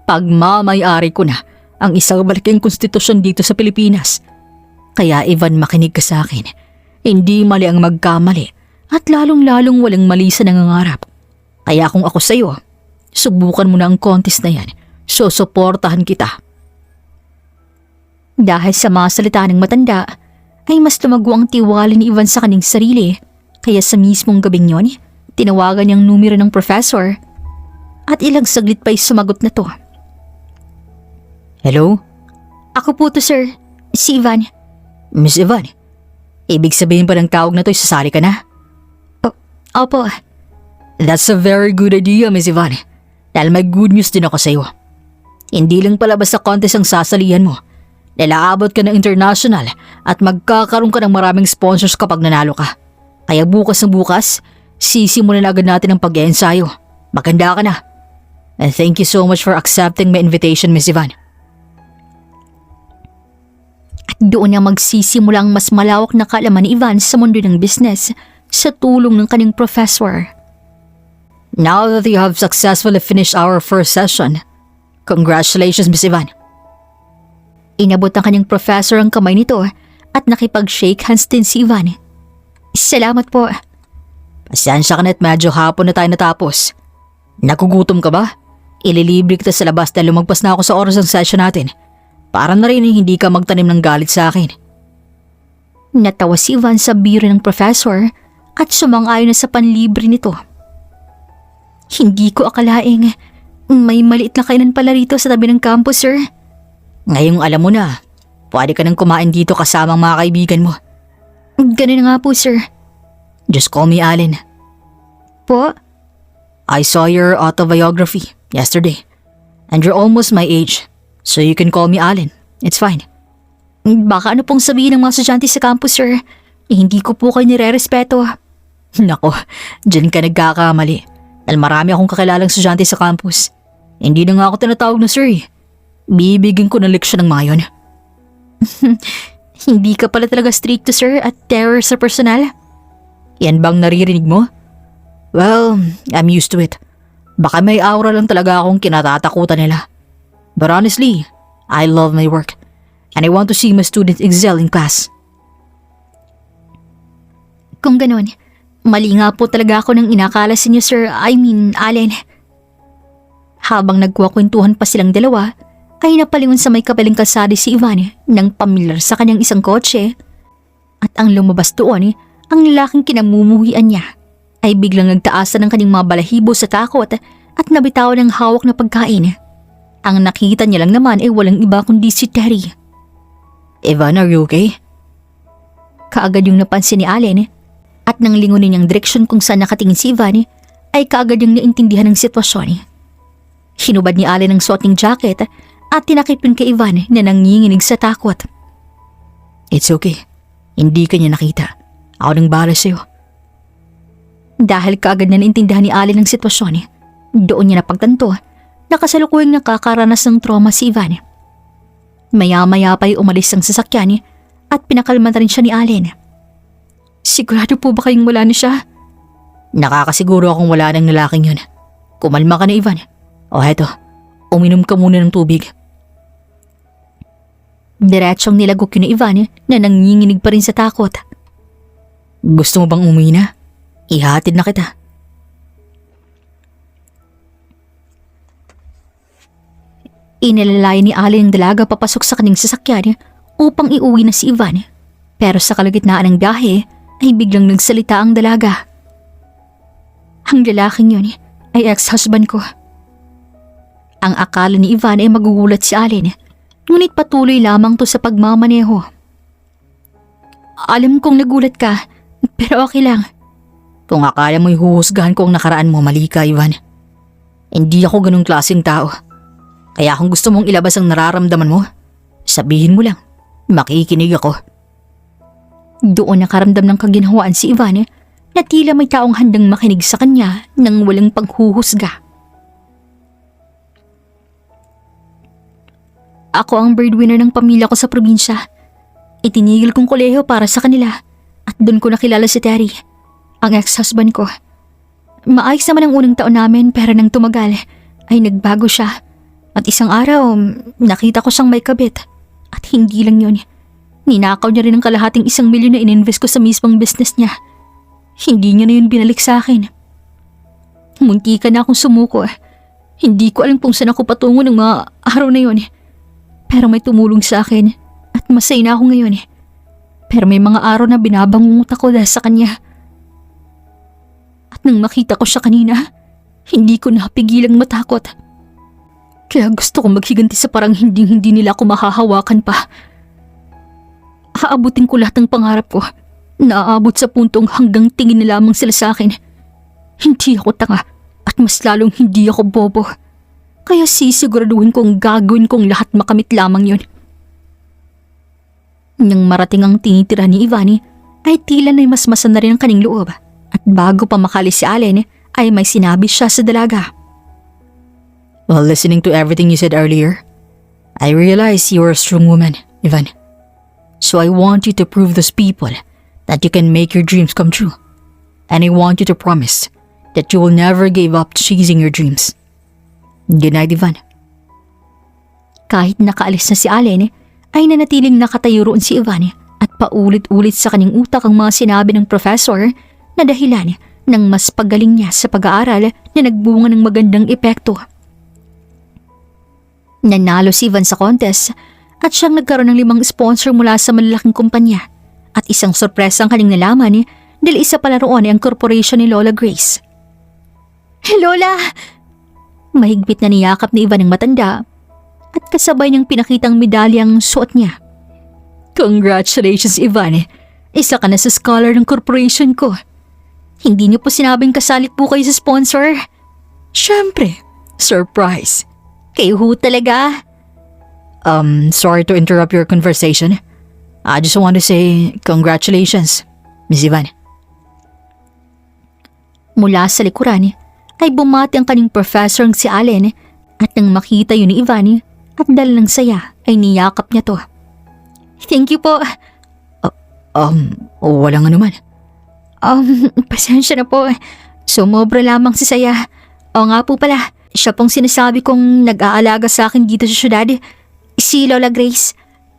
Pagmamayari ko na ang isang malaking konstitusyon dito sa Pilipinas. Kaya Ivan, makinig ka sa akin. Hindi mali ang magkamali at lalong-lalong walang mali sa nangangarap. Kaya kung ako sa'yo, subukan mo na ang contest na yan. Susuportahan kita. Dahil sa mga salita ng matanda, ay mas lumago ang tiwala ni Ivan sa kanyang sarili. Kaya sa mismong gabing yon, tinawagan niyang numero ng professor at ilang saglit pa'y sumagot na to. Hello? Ako po to, sir. Si Ivan. Miss Ivan, ibig sabihin pa ng tawag na to, sasali ka na? Opo. That's a very good idea, Miss Ivan. Dahil may good news din ako sa'yo. Hindi lang pala basta contest ang sasalihan mo. Dahil aabot ka ng international at magkakaroon ka ng maraming sponsors kapag nanalo ka. Kaya bukas na bukas, sisimulan agad natin ang pag-ensayo. Maganda ka na. And thank you so much for accepting my invitation, Miss Ivan. At doon na magsisimula ang mas malawak na kaalaman ni Ivan sa mundo ng business sa tulong ng kanyang professor. Now that you have successfully finished our first session, congratulations, Miss Ivan. Inabot ng kanyang professor ang kamay nito at nakipag-shake hands din si Ivan. Salamat po. Pasensya ka na at medyo hapon na tayo natapos. Nagugutom ka ba? Ililibre kita sa labas dahil lumagpas na ako sa oras ng session natin. Para na rin hindi ka magtanim ng galit sa akin. Natawa si Ivan sa biro ng professor at sumang-ayon na sa panlibre nito. Hindi ko akalaing may maliit na kainan pala rito sa tabi ng campus, sir. Ngayong alam mo na, pwede ka nang kumain dito kasama ang mga kaibigan mo. Ganun na nga po, sir. Just call me Allen. Po? I saw your autobiography yesterday. And you're almost my age. So you can call me Allen. It's fine. Baka ano pong sabihin ng mga estudyante sa campus, sir. Hindi ko po kayo nire-respeto. Nako, dyan ka nagkakamali. Dahil marami akong kakilalang estudyante sa campus. Hindi na nga ako tinatawag na sir eh. Bibigyan ko ng leksyon ng mga yun. Hindi ka pala talaga stricto, sir, at terror sa personal? Yan bang naririnig mo? Well, I'm used to it. Baka may aura lang talaga akong kinatatakutan nila. But honestly, I love my work. And I want to see my students excel in class. Kung ganon, mali nga po talaga ako ng inakala sa inyo, sir. Allen. Habang nagkukwentuhan pa silang dalawa, ay napalingon sa may kabilang kalsada si Ivan nang pamilyar sa kanyang isang kotse. At ang lumabas doon, ang laking kinamumuhian niya, ay biglang nagtaasan ng kanyang mga balahibo sa takot at nabitawan ng hawak na pagkain. Ang nakita niya lang naman ay walang iba kundi si Terry. Ivan, are you okay? Kaagad yung napansin ni Allen at nang lingunin niyang direksyon kung saan nakatingin si Ivan ay kaagad yung naintindihan ng sitwasyon. Hinubad ni Allen ang suot ng jacket at tinakip yun kay Ivan na nanginginig sa takot. It's okay. Hindi ka niya nakita. Ako nang bahala sa'yo. Dahil kaagad na naintindihan ni Allen ang sitwasyon, doon niya napagtanto na kasalukuyang nakakaranas ng trauma si Ivan. Maya-maya pa'y umalis ang sasakyan at pinakalma na rin siya ni Allen. Sigurado po ba kayong wala na siya? Nakakasiguro akong wala ng lalaking yun. Kumalma ka na, Ivan. O heto, uminom ka muna ng tubig. Diretsong nilagok yun ni Ivan na nanginginig pa rin sa takot. Gusto mo bang umuwi na? Ihatid na kita. Inilalay ni Allen ang dalaga papasok sa kanyang sasakyan upang iuwi na si Ivan. Pero sa kalagitnaan ng biyahe ay biglang nagsalita ang dalaga. Ang lalaking yun ay ex-husband ko. Ang akala ni Ivan ay magugulat si Allen, ngunit patuloy lamang to sa pagmamaneho. Alam kong nagulat ka, pero okay lang. Kung akala mo'y huhusgahan ko ang nakaraan mo, mali ka, Ivan. Hindi ako ganung klaseng tao. Kaya kung gusto mong ilabas ang nararamdaman mo, sabihin mo lang. Makikinig ako. Doon nakaramdam ng kaginhawaan si Ivan na tila may taong handang makinig sa kanya nang walang paghuhusga. Ako ang breadwinner ng pamilya ko sa probinsya. Itinigil kong kolehiyo para sa kanila at doon ko nakilala si Terry, ang ex-husband ko. Maayos naman ang unang taon namin pero nang tumagal ay nagbago siya. At isang araw, nakita ko siyang may kabit. At hindi lang yun. Ninakaw niya rin ang kalahating 1,000,000 na ininvest ko sa mismong business niya. Hindi niya na yun binalik sa akin. Munti ka na akong sumuko. Hindi ko alam kung saan ako patungo ng mga araw na yun. Pero may tumulong sa akin at masaya na ako ngayon. Pero may mga araw na binabangungot ako dahil sa kanya. At nang makita ko siya kanina, hindi ko napigilang matakot. Kaya gusto kong maghiganti sa parang hindi nila ako mahahawakan pa. Aabutin ko lahat ng pangarap ko. Naaabot sa puntong hanggang tingin na lamang sila sa akin. Hindi ako tanga at mas lalong hindi ako bobo. Kaya sisiguraduhin kong gagawin kong lahat makamit lamang yun. Nang marating ang tinitira ni Ivani, ay tila na masmasan na rin ang kaning loob. At bago pa makalis si Allen, ay may sinabi siya sa dalaga. Well, listening to everything you said earlier, I realize you're a strong woman, Ivan. So I want you to prove those people that you can make your dreams come true. And I want you to promise that you will never give up chasing your dreams. Good night, Ivan. Kahit nakaalis na si Allen, ay nanatiling nakatayo roon si Ivan at paulit-ulit sa kanyang utak ang mga sinabi ng professor na dahilan ng mas pagaling niya sa pag-aaral na nagbunga ng magandang epekto. Nanalo si Ivan sa contest at siyang nagkaroon ng 5 sponsor mula sa malalaking kumpanya at isang sorpresa ang kanyang nalaman dahil isa pala roon ay ang corporation ni Lola Grace. Lola! Mahigpit na niyakap ni Ivan ang matanda at kasabay niyang pinakitang medalyang suot niya. Congratulations, Ivan! Isa ka na sa scholar ng corporation ko. Hindi niyo po sinabing kasali po kayo sa sponsor? Siyempre, surprise. Kayo ho talaga. Sorry to interrupt your conversation. I just want to say congratulations, Miss Ivan. Mula sa likuran ay bumati ang kanyang professor si Allen at nang makita yun ni Ivan at dahil ng saya ay niyakap niya to. Thank you po. Walang anuman. Pasensya na po. Sumobra lamang si saya. O nga po pala, siya pong sinasabi kong nag-aalaga sa akin dito sa syudad. Si Lola Grace.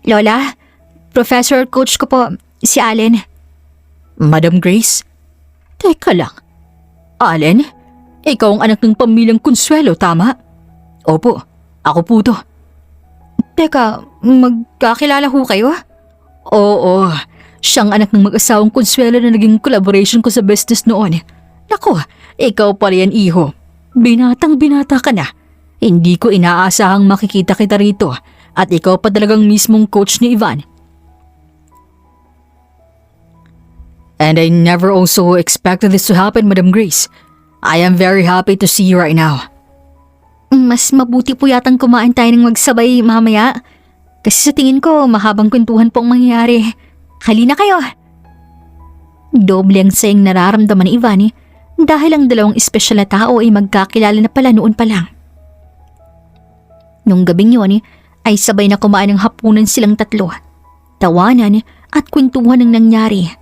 Lola, professor coach ko po, si Allen. Madam Grace? Teka lang. Allen? Ikaw ang anak ng pamilyang Consuelo, tama? Opo, ako po to. Teka, magkakilala ho kayo? Oo, siyang anak ng mag-asawang Consuelo na naging collaboration ko sa business noon. Naku, ikaw pala yan, iho. Binatang-binata ka na. Hindi ko inaasahang makikita kita rito at ikaw pa talagang mismong coach ni Ivan. And I never also expected this to happen, Madam Grace. I am very happy to see you right now. Mas mabuti po yatang kumain tayo ng magsabay mamaya. Kasi sa tingin ko, mahabang kwentuhan po ang mangyayari. Halina kayo. Doble ang sayang nararamdaman ni Ivani dahil ang dalawang espesyal na tao ay magkakilala na pala noon pa lang. Nung gabing yun ay sabay na kumain ng hapunan silang tatlo. Tawanan at kwentuhan ng nangyari.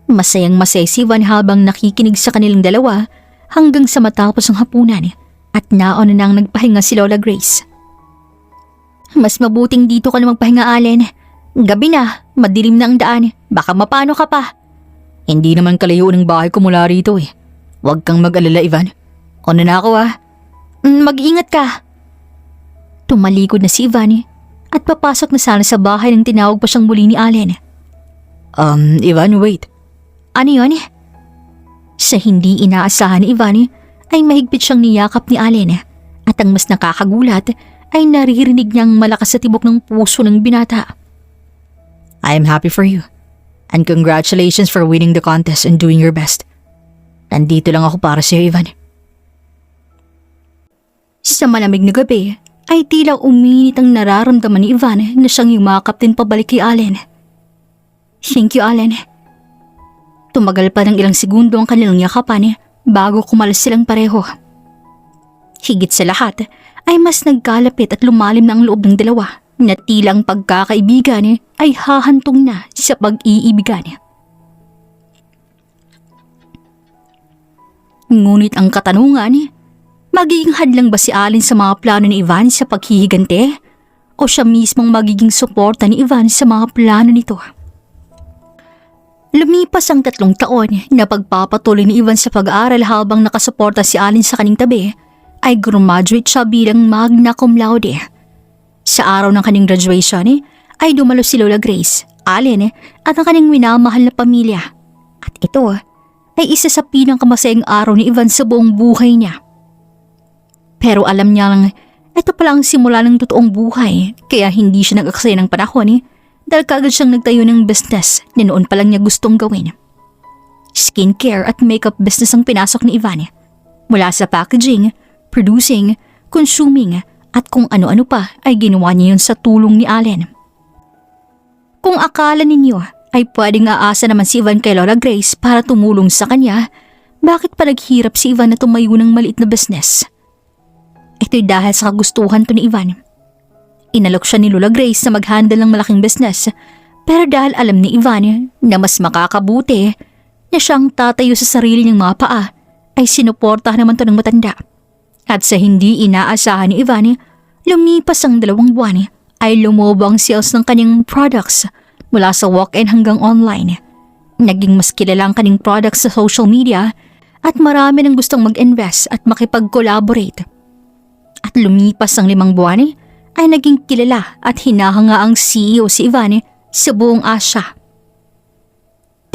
Masayang masaya si Ivan habang nakikinig sa kanilang dalawa hanggang sa matapos ang hapunan at naon na nang nagpahinga si Lola Grace. Mas mabuting dito ka na magpahinga, Allen. Gabi na, madilim na ang daan, baka mapano ka pa. Hindi naman kalayo ng bahay ko mula rito eh. Huwag kang mag-alala, Ivan. Una na ako ah. Mag-ingat ka. Tumalikod na si Ivan at papasok na sana sa bahay nang tinawag pa siyang muli ni Allen. Ivan, wait. Ano yun? Sa hindi inaasahan ni Ivan ay mahigpit siyang niyakap ni Allen at ang mas nakakagulat ay naririnig niyang malakas sa tibok ng puso ng binata. I am happy for you. And congratulations for winning the contest and doing your best. Nandito lang ako para sa'yo, Ivan. Sa malamig na gabi ay tila uminit ang nararamdaman ni Ivan na siyang yumakap din pabalik kay Allen. Thank you, Allen. Tumagal pa ng ilang segundo ang kanilang yakapan bago kumalas silang pareho. Higit sa lahat ay mas nagkalapit at lumalim na ang loob ng dalawa na tila ang pagkakaibigan ay hahantong na sa pag-iibigan. Ngunit ang katanungan, magiging hadlang ba si Allen sa mga plano ni Ivan sa paghihigante? O siya mismong magiging suporta ni Ivan sa mga plano nito? Lumipas ang 3 taon na pagpapatuloy ni Ivan sa pag-aaral habang nakasuporta si Allen sa kanyang tabi, ay graduate siya bilang magna cum laude. Sa araw ng kanyang graduation ay dumalo si Lola Grace, Allen at ang kanyang minamahal na pamilya. At ito ay isa sa pinakamasayang araw ni Ivan sa buong buhay niya. Pero alam niya lang, ito pala ang simula ng totoong buhay, kaya hindi siya nag-aksaya ng panahon dahil kaagad siyang nagtayo ng business na noon pa lang niya gustong gawin. Skincare at makeup business ang pinasok ni Ivan. Mula sa packaging, producing, consuming at kung ano-ano pa ay ginawa niya yun sa tulong ni Allen. Kung akala ninyo ay pwedeng aasa naman si Ivan kay Lola Grace para tumulong sa kanya, bakit pa naghirap si Ivan na tumayo ng maliit na business? Ito'y dahil sa kagustuhan to ni Ivan. Inalok siya ni Lola Grace na mag-handle ng malaking business, pero dahil alam ni Ivan na mas makakabuti na siyang tatayo sa sarili niyang mga paa, ay sinuportahan naman to ng matanda. At sa hindi inaasahan ni Ivan, lumipas ang 2 buwan ay lumobo ang sales ng kanyang products mula sa walk-in hanggang online. Naging mas kilala ang kanyang products sa social media at marami nang gustong mag-invest at makipag-collaborate. At lumipas ang 5 buwan ay naging kilala at hinahanga ang CEO si Ivan sa buong Asia.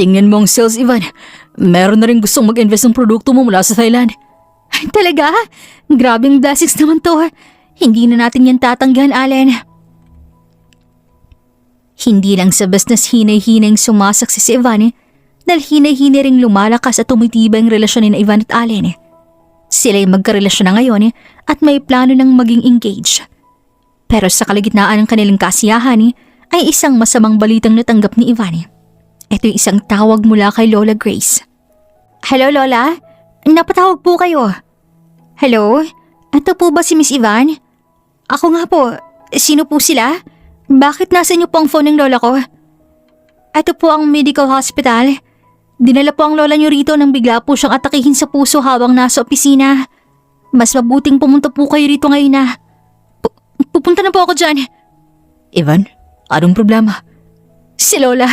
Tingnan mo ang sales, Ivan. Meron na rin gustong mag-invest ng produkto mo mula sa Thailand. Ay, talaga? Grabing blessings naman to. Hindi na natin yan tatanggihan, Allen. Hindi lang sa business hinay-hinay sumasakses si Ivan dahil hinay-hinay ring lumalakas at tumitibay ang relasyon ni Ivan at Allen. Sila'y magkarelasyon na ngayon at may plano ng maging engaged. Pero sa kalagitnaan ng kanilang kasiyahan ay isang masamang balitang natanggap ni Ivan. Ito'y isang tawag mula kay Lola Grace. Hello, Lola? Napatawag po kayo. Hello? Ito po ba si Miss Ivan? Ako nga po. Sino po sila? Bakit nasa inyo po ang phone ng lola ko? Ito po ang medical hospital. Dinala po ang lola niyo rito nang bigla po siyang atakihin sa puso habang nasa opisina. Mas mabuting pumunta po kayo rito ngayon na. Pupunta na po ako dyan. Ivan, anong problema? Si Lola,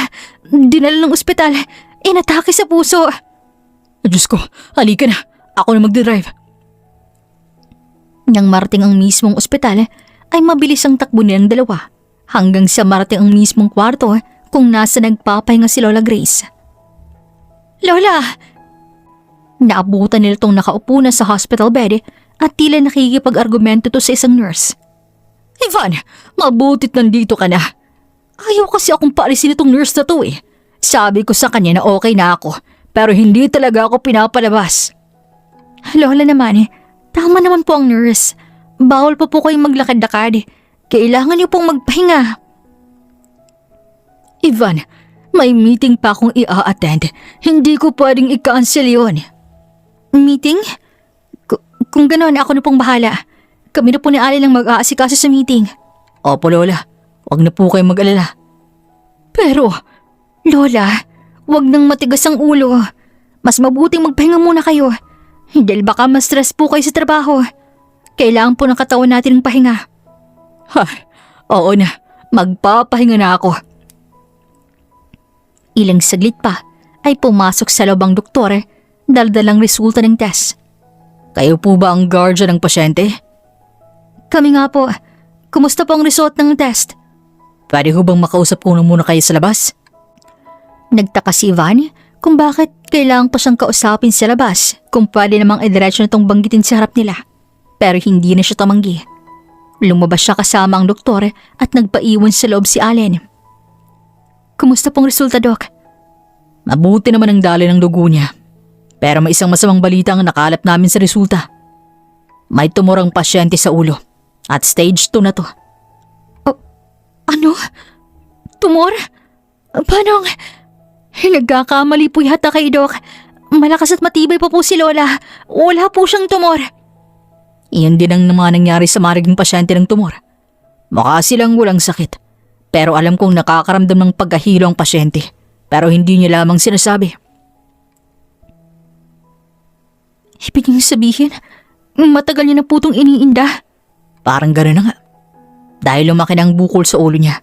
dinala ng ospital. Inatake sa puso. Diyos ko, halika na. Ako na magdadrive. Nang marating ang mismong ospital, ay mabilis ang takbo nilang dalawa hanggang sa marating ang mismong kwarto kung nasa nagpapahinga si Lola Grace. Lola! Naabutan nila itong nakaupo na sa hospital bed at tila nakikipag-argumento to sa isang nurse. Ivan, mabutit nandito ka na. Ayaw kasi akong paalisin itong nurse na to eh. Sabi ko sa kanya na okay na ako, pero hindi talaga ako pinapalabas. Lola naman, tama naman po ang nurse. Bawal pa po kayong maglakad-lakad. Kailangan niyo pong magpahinga. Ivan, may meeting pa akong i-attend. Hindi ko pwedeng i-cancel yun. Meeting? Kung gano'n, ako na pong bahala. Kami na po ni Ali lang mag-aasikaso sa meeting. Opo, Lola. Huwag na po kayong mag-alala. Pero, Lola, wag nang matigas ang ulo. Mas mabuting magpahinga muna kayo. Dahil baka ma-stress po kayo sa trabaho. Kailangan po ng katawan natin ng pahinga. Oo na. Magpapahinga na ako. Ilang saglit pa ay pumasok sa loob ang doktor, daldalang resulta ng test. Kayo po ba ang guardian ng pasyente? Kami nga po. Kumusta po ang result ng test? Pwede ho bang makausap ko na muna kayo sa labas? Nagtaka si Ivan kung bakit kailangan pa siyang kausapin sa labas kung pwede namang idiretso na itong banggitin sa harap nila. Pero hindi na siya tumanggi. Lumabas siya kasama ang doktor at nagpaiwan sa loob si Allen. Kumusta pong resulta, Doc? Mabuti naman ang daloy ng dugo niya. Pero may isang masamang balita ang nakalap namin sa resulta. May tumor ang pasyente sa ulo at stage 2 na to. Ano? Tumor? Paano? Nagkakamali po yata kay Doc. Malakas at matibay pa po si Lola. Wala po siyang tumor. Iyon din ang naman nangyari sa mariging pasyente ng tumor. Mukha silang walang sakit. Pero alam kong nakakaramdam ng pagkahilo ang pasyente. Pero hindi niya lamang sinasabi. Ibig niyo sabihin, matagal niya na po itong iniinda. Parang gano'n na nga. Dahil lumaki na ang bukol sa ulo niya.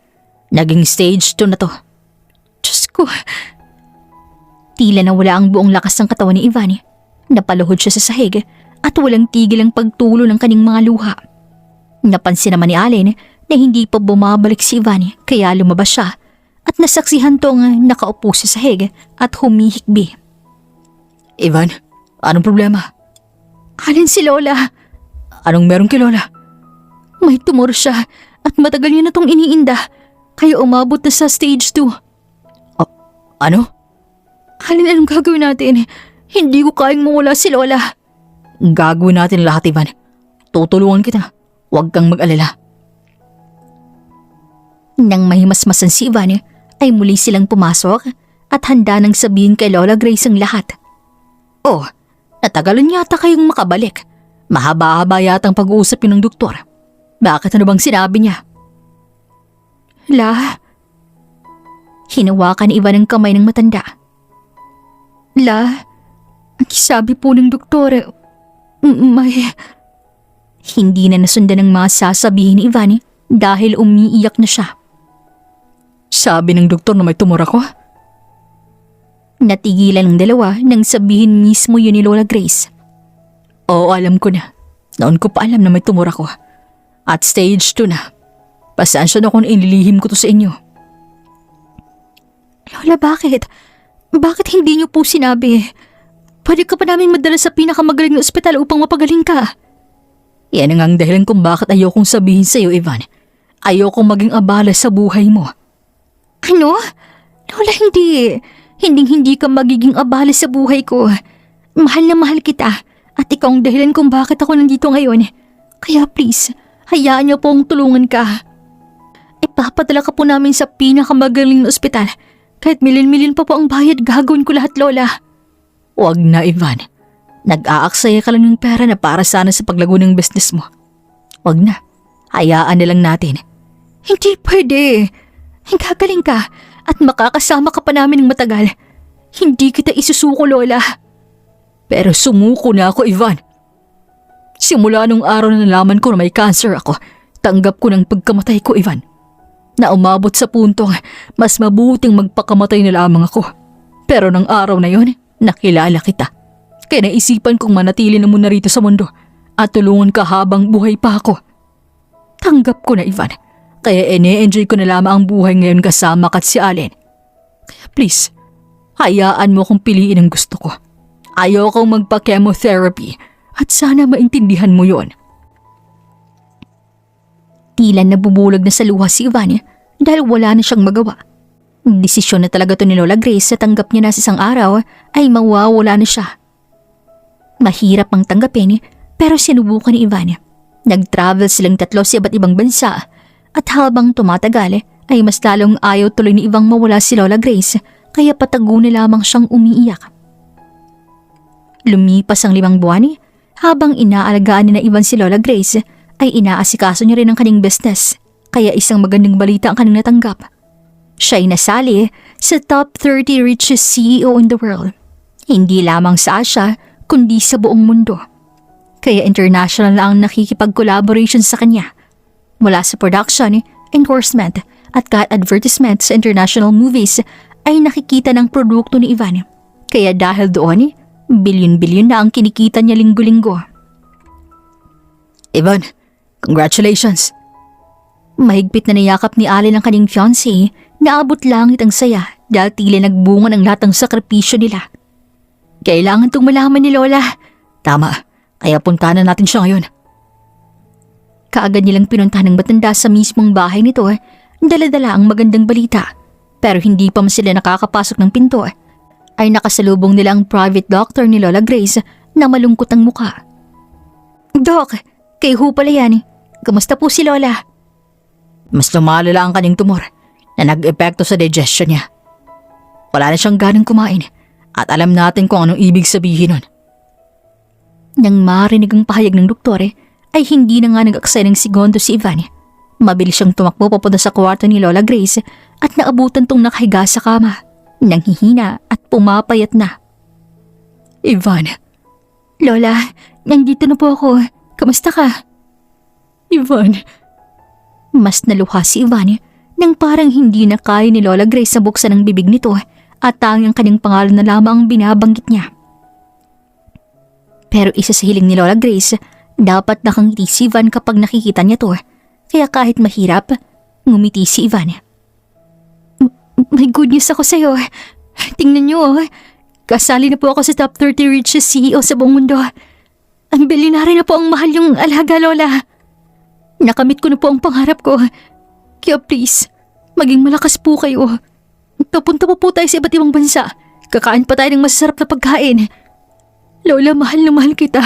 Naging stage 2 na to. Diyos ko. Tila nawala ang buong lakas ng katawan ni Ivan. Napaluhod siya sa sahig at walang tigil ang pagtulo ng kaning mga luha. Napansin naman ni Allen na hindi pa bumabalik si Ivan kaya lumabas siya at nasaksihan tong nakaupo sa sahig at humihikbi. Ivan, anong problema? Allen, si Lola. Anong meron kay Lola? May tumor siya at matagal niya na tong iniinda kaya umabot na sa stage 2. Ano? Allen, anong gagawin natin? Hindi ko kayang mawala si Lola. Gagawin natin lahat, Ivan. Tutulungan kita. Huwag kang mag-alala. Nang mahimasmasan si Ivan, ay muli silang pumasok at handa nang sabihin kay Lola Grace ang lahat. Oh, natagalan yata kayong makabalik. Mahaba-haba yata ang pag-uusap yun ng doktor. Bakit ano bang sinabi niya? Hinawakan ni Ivan ang kamay ng matanda. Ang sabi po ng doktor, Hindi na nasundan ng mga sasabihin ni Ivan dahil umiiyak na siya. Sabi ng doktor na may tumor ako? Natigilan ng dalawa nang sabihin mismo yun ni Lola Grace. Oo, alam ko na. Noon ko pa alam na may tumor ako. At stage 2 na. Pasensya na kung inilihim ko to sa inyo. Lola, bakit? Bakit hindi niyo po sinabi? Pwede ka pa namin madala sa pinakamagaling na ospital upang mapagaling ka. Yan ang dahilan kung bakit ayokong sabihin sa iyo, Ivan. Ayokong maging abala sa buhay mo. Ano? Lola, hindi. Hindi ka magiging abala sa buhay ko. Mahal na mahal kita at ikaw ang dahilan kung bakit ako nandito ngayon. Kaya please, hayaan niyo pong tulungan ka. Ipapadala ka po namin sa pinakamagaling na ospital. Kahit milyon-milyon pa po ang bayad, gagawin ko lahat, Lola. Huwag na, Ivan. Nag-aaksaya ka lang ng pera na para sana sa paglago ng business mo. Huwag na. Hayaan na lang natin. Hindi pwede. Gagaling ka at makakasama ka pa namin ng matagal. Hindi kita isusuko, Lola. Pero sumuko na ako, Ivan. Simula nung araw na nalaman ko na may cancer ako, tanggap ko ng pagkamatay ko, Ivan. Na umabot sa puntong mas mabuting magpakamatay na lamang ako. Pero nang araw na yon, nakilala kita. Kaya naisipan kong manatili na muna rito sa mundo at tulungan ka habang buhay pa ako. Tanggap ko na, Ivan. Kaya ine-enjoy ko na lamang ang buhay ngayon kasama ka at si Allen. Kaya please, hayaan mo kong piliin ang gusto ko. Ayokong magpa-chemotherapy at sana maintindihan mo yon. Tila nabubulag na sa luha si Ivan dahil wala na siyang magawa. Desisyon na talaga to ni Lola Grace sa tanggap niya na sa isang araw ay mawawala na siya. Mahirap ang tanggapin pero sinubukan ni Ivan. Nag-travel silang tatlo sa iba't ibang bansa at habang tumatagal ay mas lalong ayaw tuloy ni Ivang mawala si Lola Grace kaya patago na lamang siyang umiiyak. Lumipas ang 5 buwan habang inaalagaan ni na Ivan si Lola Grace ay inaasikaso niya rin ang kanyang business kaya isang magandang balita ang kanyang natanggap. Siya ay nasali sa top 30 richest CEO in the world. Hindi lamang sa Asia kundi sa buong mundo. Kaya international na ang nakikipag-collaboration sa kanya. Mula sa production, endorsement at kahit advertisement sa international movies ay nakikita ng produkto ni Ivan. Kaya dahil doon, bilyon-bilyon na ang kinikita niya linggo-linggo. Ivan, congratulations. Mahigpit na niyakap ni Allen ang kanyang fiancé na abot langit ang saya dahil tila nagbunga ng lahat ng sakripisyo nila. Kailangan itong malaman ni Lola. Tama, kaya puntahan na natin siya ngayon. Kaagad nilang pinuntahan ng matanda sa mismong bahay nito, dala-dala ang magandang balita. Pero hindi pa man sila nakakapasok ng pinto, ay nakasalubong nila ang private doctor ni Lola Grace na malungkot ang muka. Doc, kayo ho pala yan. Kamusta po si Lola? Mas lumalala ang kanyang tumor na nag-epekto sa digestion niya. Wala na siyang ganang kumain at alam natin kung anong ibig sabihin nun. Nang marinig ang pahayag ng doktor ay hindi na nga nag-aksaya ng segundo si Ivan. Mabilis siyang tumakbo papunta sa kwarto ni Lola Grace at naabutan tong nakahiga sa kama, nanghihina at pumapayat na. Ivan. Lola, nandito na po ako. Kamusta ka? Ivan. Mas naluha si Ivan nang parang hindi na kaya ni Lola Grace sa buksan ng bibig nito at tanging kanyang pangalan na lamang ang binabanggit niya. Pero isa sa hiling ni Lola Grace, dapat nakangiti si Ivan kapag nakikita niya to. Kaya kahit mahirap, ngumiti si Ivan. May good news ako sa'yo. Tingnan niyo, kasali na po ako sa top 30 richest CEO sa buong mundo. Ang bilyonaryo na po ang mahal yung alaga, Lola. Nakamit ko na po ang pangarap ko. Kaya please, maging malakas po kayo. Papunta po tayo sa iba't ibang bansa. Kakain pa tayo ng masasarap na pagkain. Lola, mahal na mahal kita.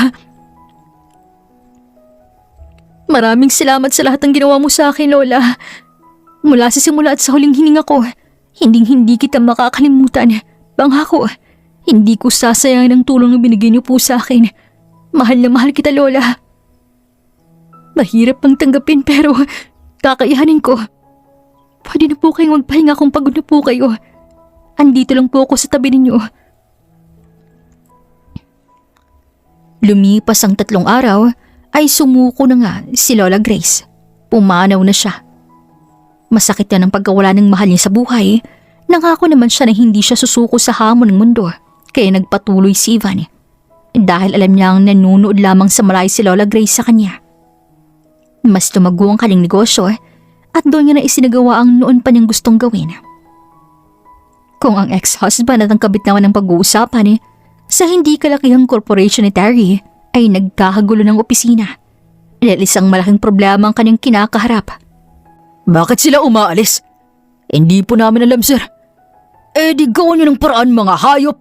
Maraming salamat sa lahat ng ginawa mo sa akin, Lola. Mula sa simula at sa huling hininga ko, hindi kita makakalimutan. Pangako, hindi ko sasayangin ang tulong na binigay niyo po sa akin. Mahal na mahal kita, Lola. Mahirap pang tanggapin pero kakayanin ko. Pwede na po kayong magpahinga kung pagod na po kayo. Andito lang po ako sa tabi ninyo. Lumipas ang 3 araw ay sumuko na nga si Lola Grace. Pumanaw na siya. Masakit na ang pagkawala ng mahal niya sa buhay. Nangako naman siya na hindi siya susuko sa hamon ng mundo. Kaya nagpatuloy si Ivan. Dahil alam niyang nanunood lamang sa malayo si Lola Grace sa kanya. Mas tumago ang kanyang negosyo at doon niya na isinagawa ang noon pa niyang gustong gawin. Kung ang ex-husband at ang kabit naman ng pag-uusapan sa hindi kalakihang korporasyon ni Terry ay nagkakagulo ng opisina. Dahil isang malaking problema ang kanyang kinakaharap. Bakit sila umaalis? Hindi po namin alam, sir. Di gawin niyo ng paraan, mga hayop.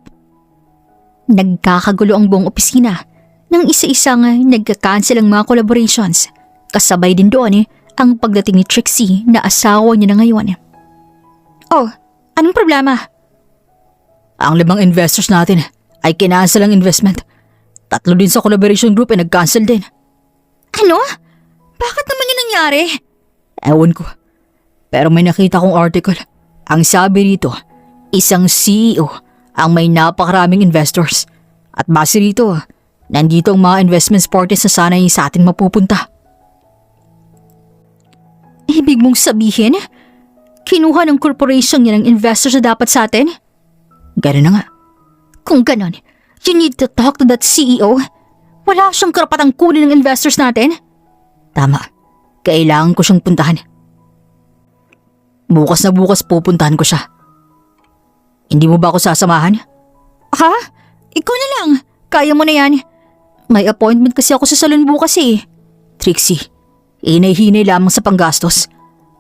Nagkakagulo ang buong opisina nang isa-isang nagka-cancel ang mga collaborations. Kasabay din doon ang pagdating ni Trixie na asawa niya na ngayon. Oh, anong problema? Ang 5 investors natin ay kinansel ang investment. 3 din sa collaboration group ay nag-cancel din. Ano? Bakit naman yun nangyari? Ewan ko. Pero may nakita kong article. Ang sabi rito, isang CEO ang may napakaraming investors. At base rito, nandito ang mga investment parties na sana'y sa atin mapupunta. Ibig mong sabihin, kinuha ng corporation niya ng investors na dapat sa atin? Ganun na nga. Kung ganon, you need to talk to that CEO. Wala siyang karapatang kunin ng investors natin. Tama. Kailangan ko siyang puntahan. Bukas na bukas pupuntahan ko siya. Hindi mo ba ako sasamahan? Ha? Ikaw na lang. Kaya mo na yan. May appointment kasi ako sa salon bukas eh. Trixie, hinay-hinay lamang sa panggastos.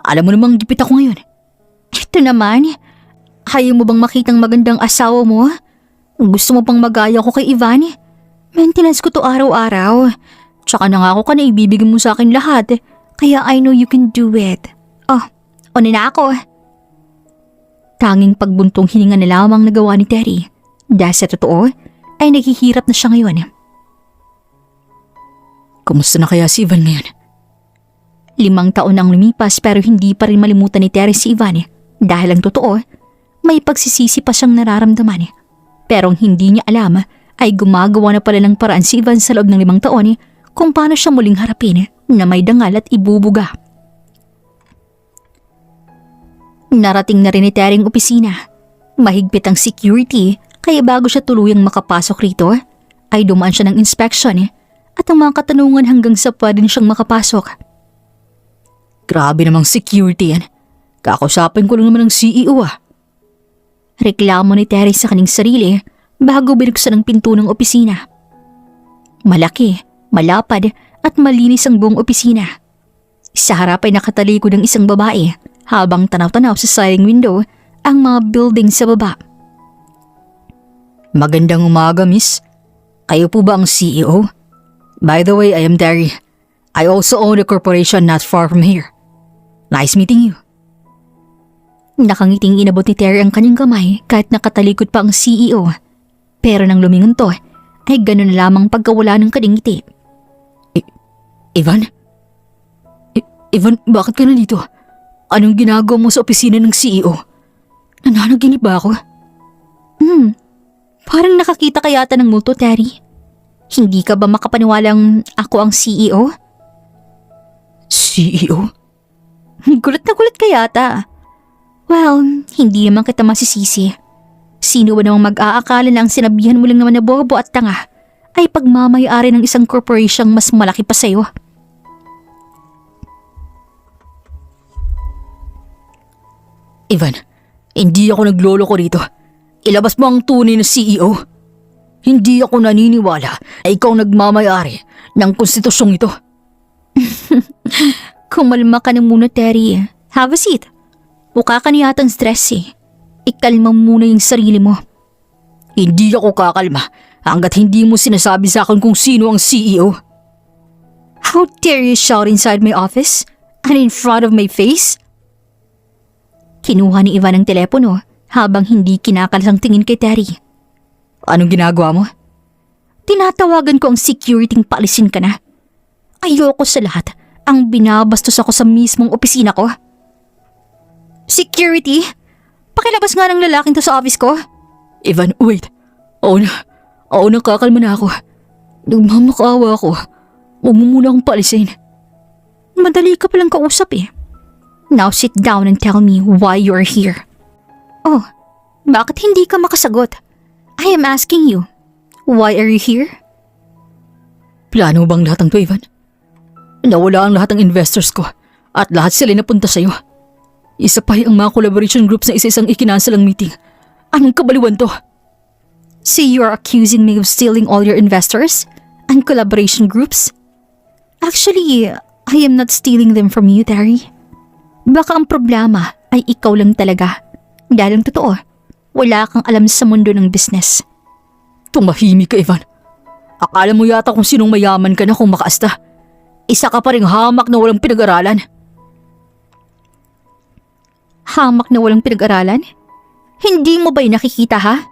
Alam mo namang gipit ako ngayon. Ito naman, Ayaw mo bang makitang magandang asawa mo? Gusto mo pang magaya ko kay Ivan? Maintenance ko to araw-araw. Tsaka nangako ka na ibibigay mo sa akin lahat. Kaya I know you can do it. Oh, una na ako. Tanging pagbuntong hininga na lamang nagawa ni Terry. Dahil sa totoo, ay naghihirap na siya ngayon. Kumusta na kaya si Ivan ngayon? 5 taon ang lumipas pero hindi pa rin malimutan ni Terry si Ivan. Dahil ang totoo, may pagsisisi pa siyang nararamdaman. Pero ang hindi niya alam ay gumagawa na pala ng paraan si Ivan sa loob ng 5 taon kung paano siya muling harapin na may dangal at ibubuga. Narating na rin ni Terry ang opisina. Mahigpit ang security kaya bago siya tuluyang makapasok rito ay dumaan siya ng inspection at ang mga katanungan hanggang sa pwede siyang makapasok. Grabe namang security yan. Kakusapin ko lang naman ng CEO Reklamo ni Terry sa kaning sarili bago binuksan ang pinto ng opisina. Malaki, malapad at malinis ang buong opisina. Sa harap ay nakatalikod ang isang babae habang tanaw-tanaw sa sliding window ang mga building sa baba. Magandang umaga, miss. Kayo po ba ang CEO? By the way, I am Terry. I also own a corporation not far from here. Nice meeting you. Nakangiting inabot ni Terry ang kanyang kamay kahit nakatalikod pa ang CEO. Pero nang lumingon to, ay gano'n na lamang pagkawala ng kanyang ngiti. Ivan? Ivan, bakit ka nandito? Anong ginagawa mo sa opisina ng CEO? Nananaginip ba ako? Parang nakakita ka yata ng multo, Terry. Hindi ka ba makapaniwalang ako ang CEO? CEO? Gulat na gulat ka yata. Well, hindi naman kita masisisi. Sino ba namang mag-aakala na ang sinabihan mo lang naman na bobo at tanga ay pagmamayari ng isang corporasyong mas malaki pa sa'yo? Ivan, hindi ako nagloloko rito. Ilabas mo ang tunay na CEO. Hindi ako naniniwala na ikaw nagmamayari ng konstitusyong ito. Kumalma ka na muna, Terry. Have a seat. Mukha ka na yatang stress Ikalma muna yung sarili mo. Hindi ako kakalma hanggat hindi mo sinasabi sa akin kung sino ang CEO. How dare you shout inside my office and in front of my face? Kinuha ni Ivan ang telepono habang hindi kinakalas ang tingin kay Terry. Anong ginagawa mo? Tinatawagan ko ang security paalisin ka na. Ayoko sa lahat ang binabastos ako sa mismong opisina ko. Security? Pakilabas nga ng lalaking to sa office ko. Ivan, wait. Oo na, kakalma na ako. Nagmamakaawa ako. Huwag mo muna akong paalisin. Madali ka palang kausap Now sit down and tell me why you're here. Oh, bakit hindi ka makasagot? I am asking you, why are you here? Plano mo bang lahat ng to, Ivan? Nawala ang lahat ng investors ko at lahat sila napunta sa'yo. Isa pa ang mga collaboration groups na isa-isang ikinansalang meeting. Anong kabaliwan to? So you are accusing me of stealing all your investors and collaboration groups? Actually, I am not stealing them from you, Terry. Baka ang problema ay ikaw lang talaga. Dahil ang totoo, wala kang alam sa mundo ng business. Tumahimik ka, Ivan. Akala mo yata kung sinong mayaman ka na kung makaasta. Isa ka pa ring hamak na walang pinag-aralan. Hamak na walang pinag-aralan? Hindi mo ba'y nakikita ha?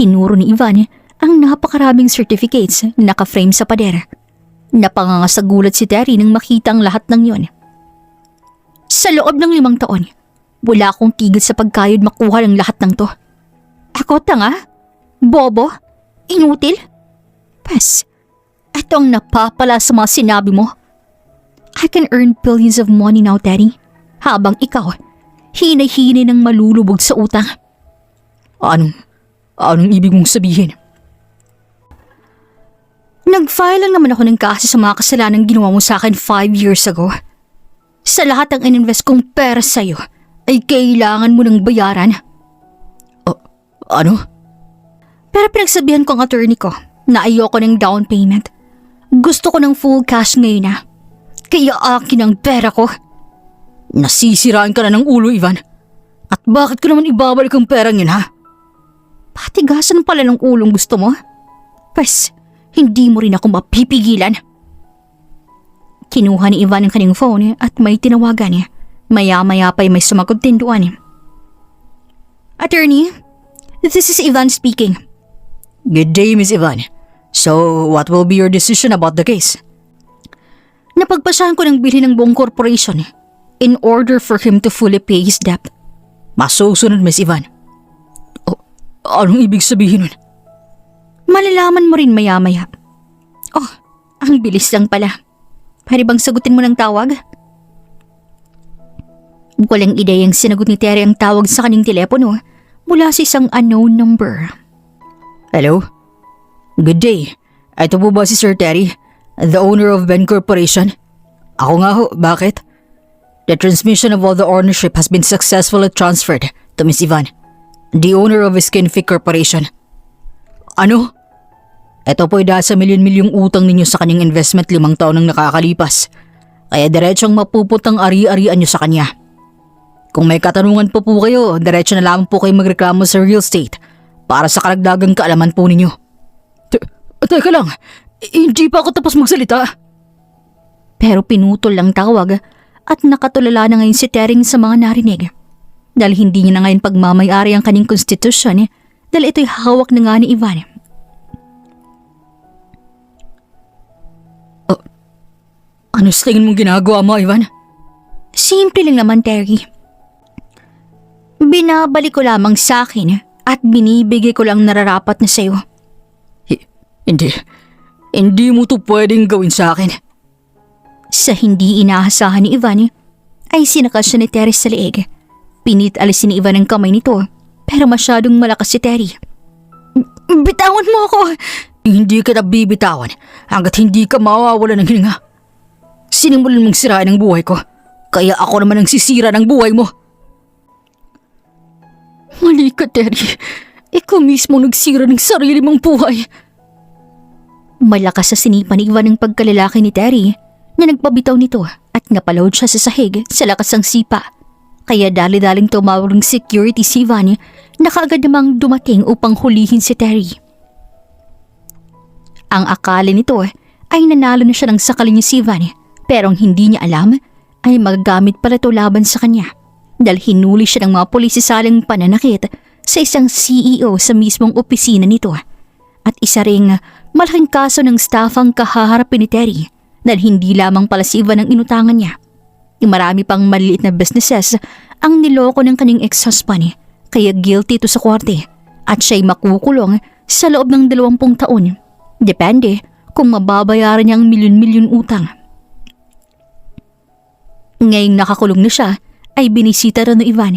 Tinuro ni Ivan ang napakaraming certificates na naka-frame sa pader. Napangangasagulat si Terry nang makita ang lahat ng yon. Sa loob ng 5 taon, wala akong tigil sa pagkayod makuha ng lahat ng to. Ako tanga? Bobo? Inutil? Pes, ito ang napapala sa mga sinabi mo. I can earn billions of money now, Terry. Habang ikaw, hinay-hinay ng malulubog sa utang. Anong ibig mong sabihin? Nag-file lang naman ako ng kaso sa mga kasalanang ginawa mo sa akin 5 years ago. Sa lahat ng ininvest kong pera sa'yo, ay kailangan mo ng bayaran. Ano? Pero pinagsabihan ko ang attorney ko na ayoko ng down payment. Gusto ko ng full cash ngayon na. Kaya akin ang pera ko. Nasisiraan ka na ng ulo, Ivan. At bakit ko naman ibabalik ang perang yun, ha? Patigasan pala ng ulong gusto mo? Pwes, hindi mo rin ako mapipigilan. Kinuha ni Ivan ang kanyang phone at may tinawagan niya. Maya-maya pa'y may sumagot din doon. Attorney, this is Ivan speaking. Good day, Miss Ivan. So, what will be your decision about the case? Napagpasyahan ko ng bilhin ng buong corporation in order for him to fully pay his debt. Masusunod, Miss Ivan. Oh, anong ibig sabihin nun? Malalaman mo rin maya-maya. Oh, ang bilis lang pala. Pwede bang sagutin mo ng tawag? Walang ideyang sinagot ni Terry ang tawag sa kanyang telepono mula sa isang unknown number. Hello? Good day. Ito po ba si Sir Terry, the owner of Ben Corporation? Ako nga ho, bakit? The transmission of all the ownership has been successfully transferred to Miss Ivan, the owner of Skinfic Corporation. Ano? Ito po'y dahil sa milyon-milyong utang ninyo sa kanyang investment 5 taon nang nakakalipas. Kaya diretsong mapuputang ari-arian nyo sa kanya. Kung may katanungan po kayo, diretso na lamang po kayo magreklamo sa real estate para sa karagdagang kaalaman po ninyo. Teka lang, hindi pa ako tapos magsalita. Pero pinutol lang tawag at nakatulala na ngayon si Tering sa mga narinig. Dahil hindi niya na ngayon pagmamayari ang kanyang konstitusyon dahil ito'y hawak na nga ni Ivan. Ano sa tingin mong ginagawa mo, Ivan? Simple lang naman, Terry. Binabalik ko lamang sa akin at binibigay ko lang nararapat na sa'yo. Hindi mo to pwedeng gawin sa akin. Sa hindi inaasahan ni Ivan, ay sinakas siya ni Terry sa leeg. Pinit-alisin ni Ivan ang kamay nito, pero masyadong malakas si Terry. Bitawan mo ako! Hindi ka na bibitawan hanggat hindi ka mawawala ng hininga. Sinimulan mong sirain ang buhay ko, kaya ako naman ang sisira ng buhay mo. Mali ka, Terry. Ikaw mismo nagsira ng sarili mong buhay. Malakas sa sinipa ni Ivan ang pagkalalaki ni Terry na nagpabitaw nito at napalood siya sa sahig sa lakas ng sipa. Kaya dali-daling tumawag ng security si Ivan na kaagad namang dumating upang hulihin si Terry. Ang akala nito ay nanalo na siya ng sakali niya si Ivan, pero ang hindi niya alam ay magagamit pala ito laban sa kanya dahil hinuli siya ng mga pulis sa salang pananakit sa isang CEO sa mismong opisina nito. At isa ring malaking kaso ng staff ang kahaharapin ni Terry dahil hindi lamang pala si Ivan ang inutangan niya. Marami pang maliliit na businesses ang niloko ng kanyang ex-husband kaya guilty ito sa korte at siya'y makukulong sa loob ng 20 taon. Depende kung mababayaran niya ang milyon-milyon utang. Ngayong nakakulong na siya ay binisita rin ni Ivan.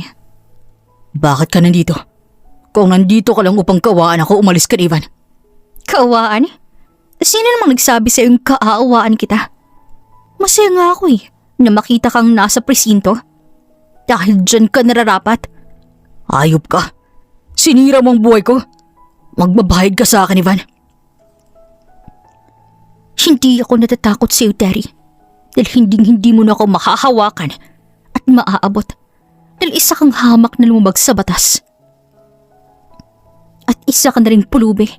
Bakit ka nandito? Kung nandito ka lang upang kawaan ako, umalis ka na, Ivan. Kaawaan? Sino namang nagsabi sa iyong kaaawaan kita? Masaya nga ako na makita kang nasa presinto. Dahil dyan ka nararapat. Ayop ka. Sinira mo ang buhay ko. Magbabayad ka sa akin, Ivan. Hindi ako natatakot sa iyo, Terry. Dahil hindi mo na ako makahawakan at maaabot. Dahil isa kang hamak na lumabag sa batas. At isa ka na rin pulubi.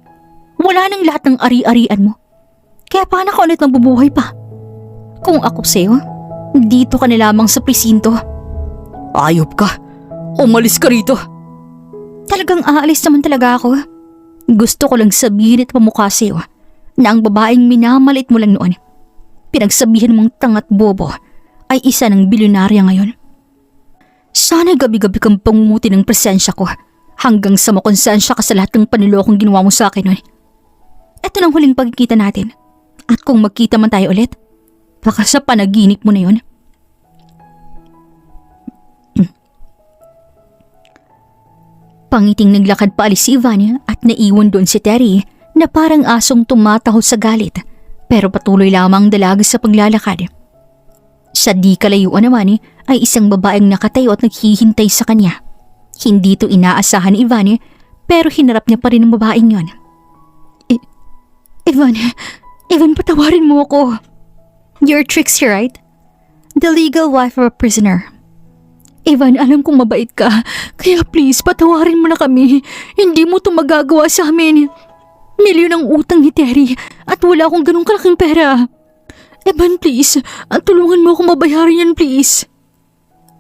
Wala nang lahat ng ari-arian mo. Kaya paano ka ulit mabubuhay pa? Kung ako sa'yo, dito ka na lamang sa presinto. Ayop ka. Umalis ka rito. Talagang aalis naman talaga ako. Gusto ko lang sabihin at pamukha sa'yo na ang babaeng minamalit mo lang noon, pinagsabihan mong tangat bobo, ay isa ng bilyonarya ngayon. Sana gabi-gabi kang pangunguti ng presensya ko hanggang sa makonsensya ka sa lahat ng panilokong ginawa mo sa akin noon. Ito ng huling pagkikita natin. At kung magkita man tayo ulit, baka sa panaginip mo na yun. Pangiting naglakad paalis si Ivan at naiwan doon si Terry na parang asong tumataho sa galit pero patuloy lamang dalaga sa paglalakad. Sa di kalayuan naman ay isang babaeng nakatayo at naghihintay sa kanya. Hindi ito inaasahan ni Ivan pero hinarap niya pa rin ang babaeng yon. Ivan, patawarin mo ako. You're Trixie, right? The legal wife of a prisoner. Ivan, alam kong mabait ka. Kaya please, patawarin mo na kami. Hindi mo ito magagawa sa amin. Milyon ang utang ni Terry at wala akong ganong kalaking pera. Evan, please, tulungan mo akong mabayaran yan, please.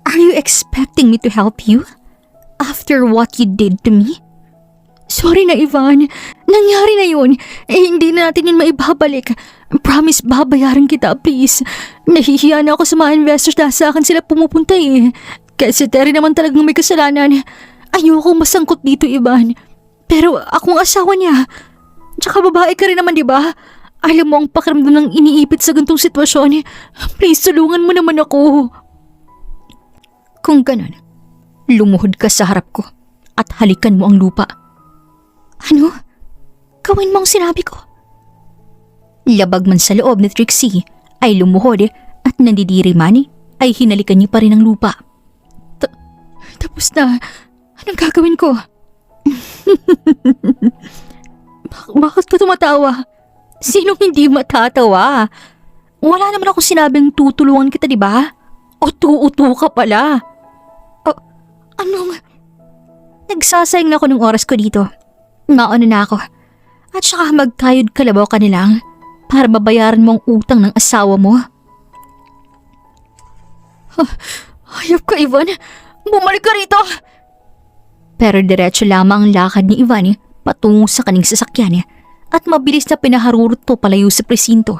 Are you expecting me to help you? After what you did to me? Sorry na, Ivan. Nangyari na yun. Hindi na natin yun maibabalik. Promise, babayaran kita, please. Nahihiya na ako sa mga investors dahil sa akin sila pumupunta eh. Kaya si Terry naman talagang may kasalanan. Ayoko masangkot dito, Ivan. Pero akong asawa niya. Tsaka babae ka rin naman, di ba? Alam mo ang pakiramdam ng iniipit sa gantong sitwasyon. Please, tulungan mo naman ako. Kung ganun, lumuhod ka sa harap ko at halikan mo ang lupa. Ano? Gawin mo ang sinabi ko. Labag man sa loob ni Trixie ay lumuhod at nandidiri man ay hinalikan niya pa rin ang lupa. Tapos na. Anong gagawin ko? Bakit ka tumatawa? Sinong hindi matatawa? Wala naman akong sinabing tutulungan kita, di ba? Utu-utu ka pala. Anong? Nagsasayang na ako ng oras ko dito. Mauna na ako. At saka magkayod kalabaw ka nilang para babayaran mo ang utang ng asawa mo. Hayop ka, Ivan. Bumalik ka rito! Pero diretso lamang ang lakad ni Ivan patungo sa kaning sasakyan at mabilis na pinaharurot to palayo sa presinto.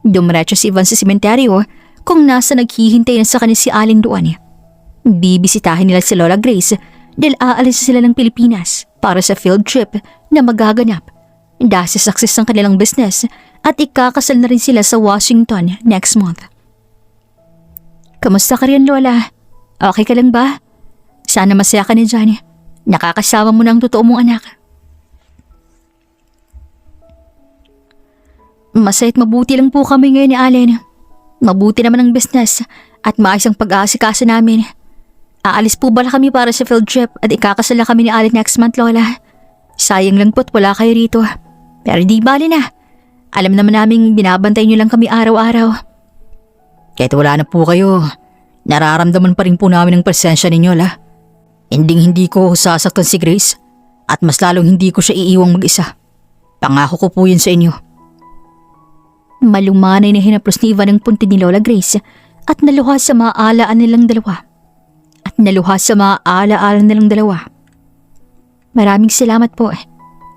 Dumiretso si Ivan sa sementeryo kung nasa naghihintay na sa kanya si Allen doon. Bibisitahin nila si Lola Grace dahil aalis sila ng Pilipinas para sa field trip na magaganap dahil sa success ng kanilang business at ikakasal na rin sila sa Washington next month. Kamusta ka rin, Lola? Okay ka lang ba? Sana masaya ka na dyan. Nakakasama mo na ang totoo mong anak. Masaya't mabuti lang po kami ngayon ni Allen. Mabuti naman ang business at maayos ang pag-aasikasa namin. Aalis po bala kami para sa field trip at ikakasal na kami ni Allen next month, Lola. Sayang lang po't wala kayo rito. Pero di bali na. Alam naman naming binabantay niyo lang kami araw-araw. Kahit wala na po kayo, nararamdaman pa rin po namin ang presensya ninyo, la. Hindi ko sasaktan si Grace at mas lalong hindi ko siya iiwang mag-isa. Pangako ko po yun sa inyo. Malumanay na hinaplos ni Ivan ang punti ni Lola Grace at naluha sa mga alaan nilang dalawa. Maraming salamat po.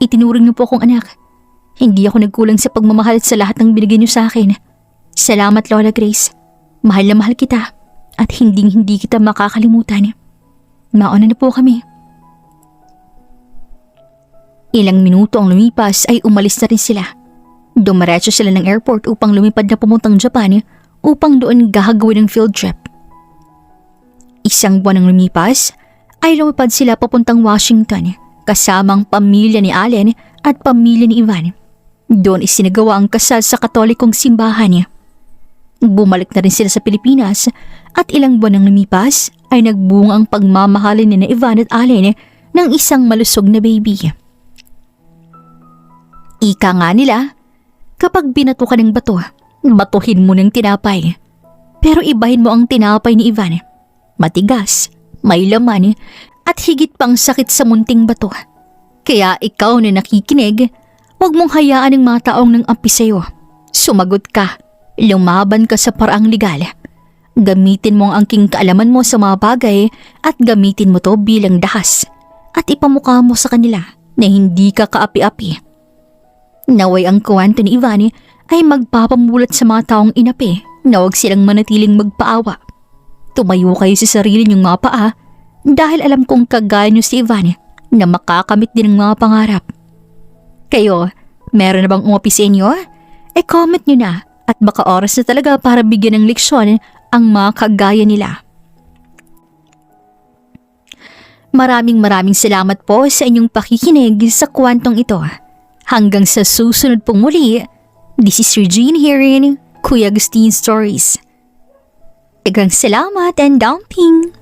Itinuring niyo po akong anak. Hindi ako nagkulang sa pagmamahal sa lahat ng binigay niyo sa akin. Salamat, Lola Grace. Mahal na mahal kita at hindi kita makakalimutan. Mauna na po kami. Ilang minuto ang lumipas ay umalis na rin sila. Dumiretso sila ng airport upang lumipad na pumuntang Japan upang doon gagawin ang field trip. Isang buwan ang lumipas ay lumipad sila papuntang Washington kasama ang pamilya ni Allen at pamilya ni Ivan. Doon isinagawa ang kasal sa Katolikong simbahan. Bumalik na rin sila sa Pilipinas at ilang buwan ang lumipas ay nagbunga ang pagmamahalin ni Ivan at Allen ng isang malusog na baby. Ika nga nila, kapag binato ka ng bato, batuhin mo ng tinapay. Pero ibahin mo ang tinapay ni Ivan. Matigas, may laman, at higit pang sakit sa munting bato. Kaya ikaw na nakikinig, huwag mong hayaan ang mga taong nang api sa'yo. Sumagot ka, lumaban ka sa paraang legal. Gamitin mo ang angking kaalaman mo sa mga bagay at gamitin mo to bilang dahas. At ipamukha mo sa kanila na hindi ka kaapi-api. Naway ang kwento ni Ivan ay magpapamulat sa mga taong inapi na huwag silang manatiling magpaawa. Tumayo kayo sa sarili niyong mga paa dahil alam kong kagaya niyo si Ivan na makakamit din ng mga pangarap. Kayo, meron na bang umapi sa inyo? Comment niyo na at baka oras na talaga para bigyan ng leksyon ang mga kagaya nila. Maraming salamat po sa inyong pakikinig sa kwentong ito. Hanggang sa susunod pong muli, this is Regine here in Kuya Agustin Stories. Daghang salamat and dumping!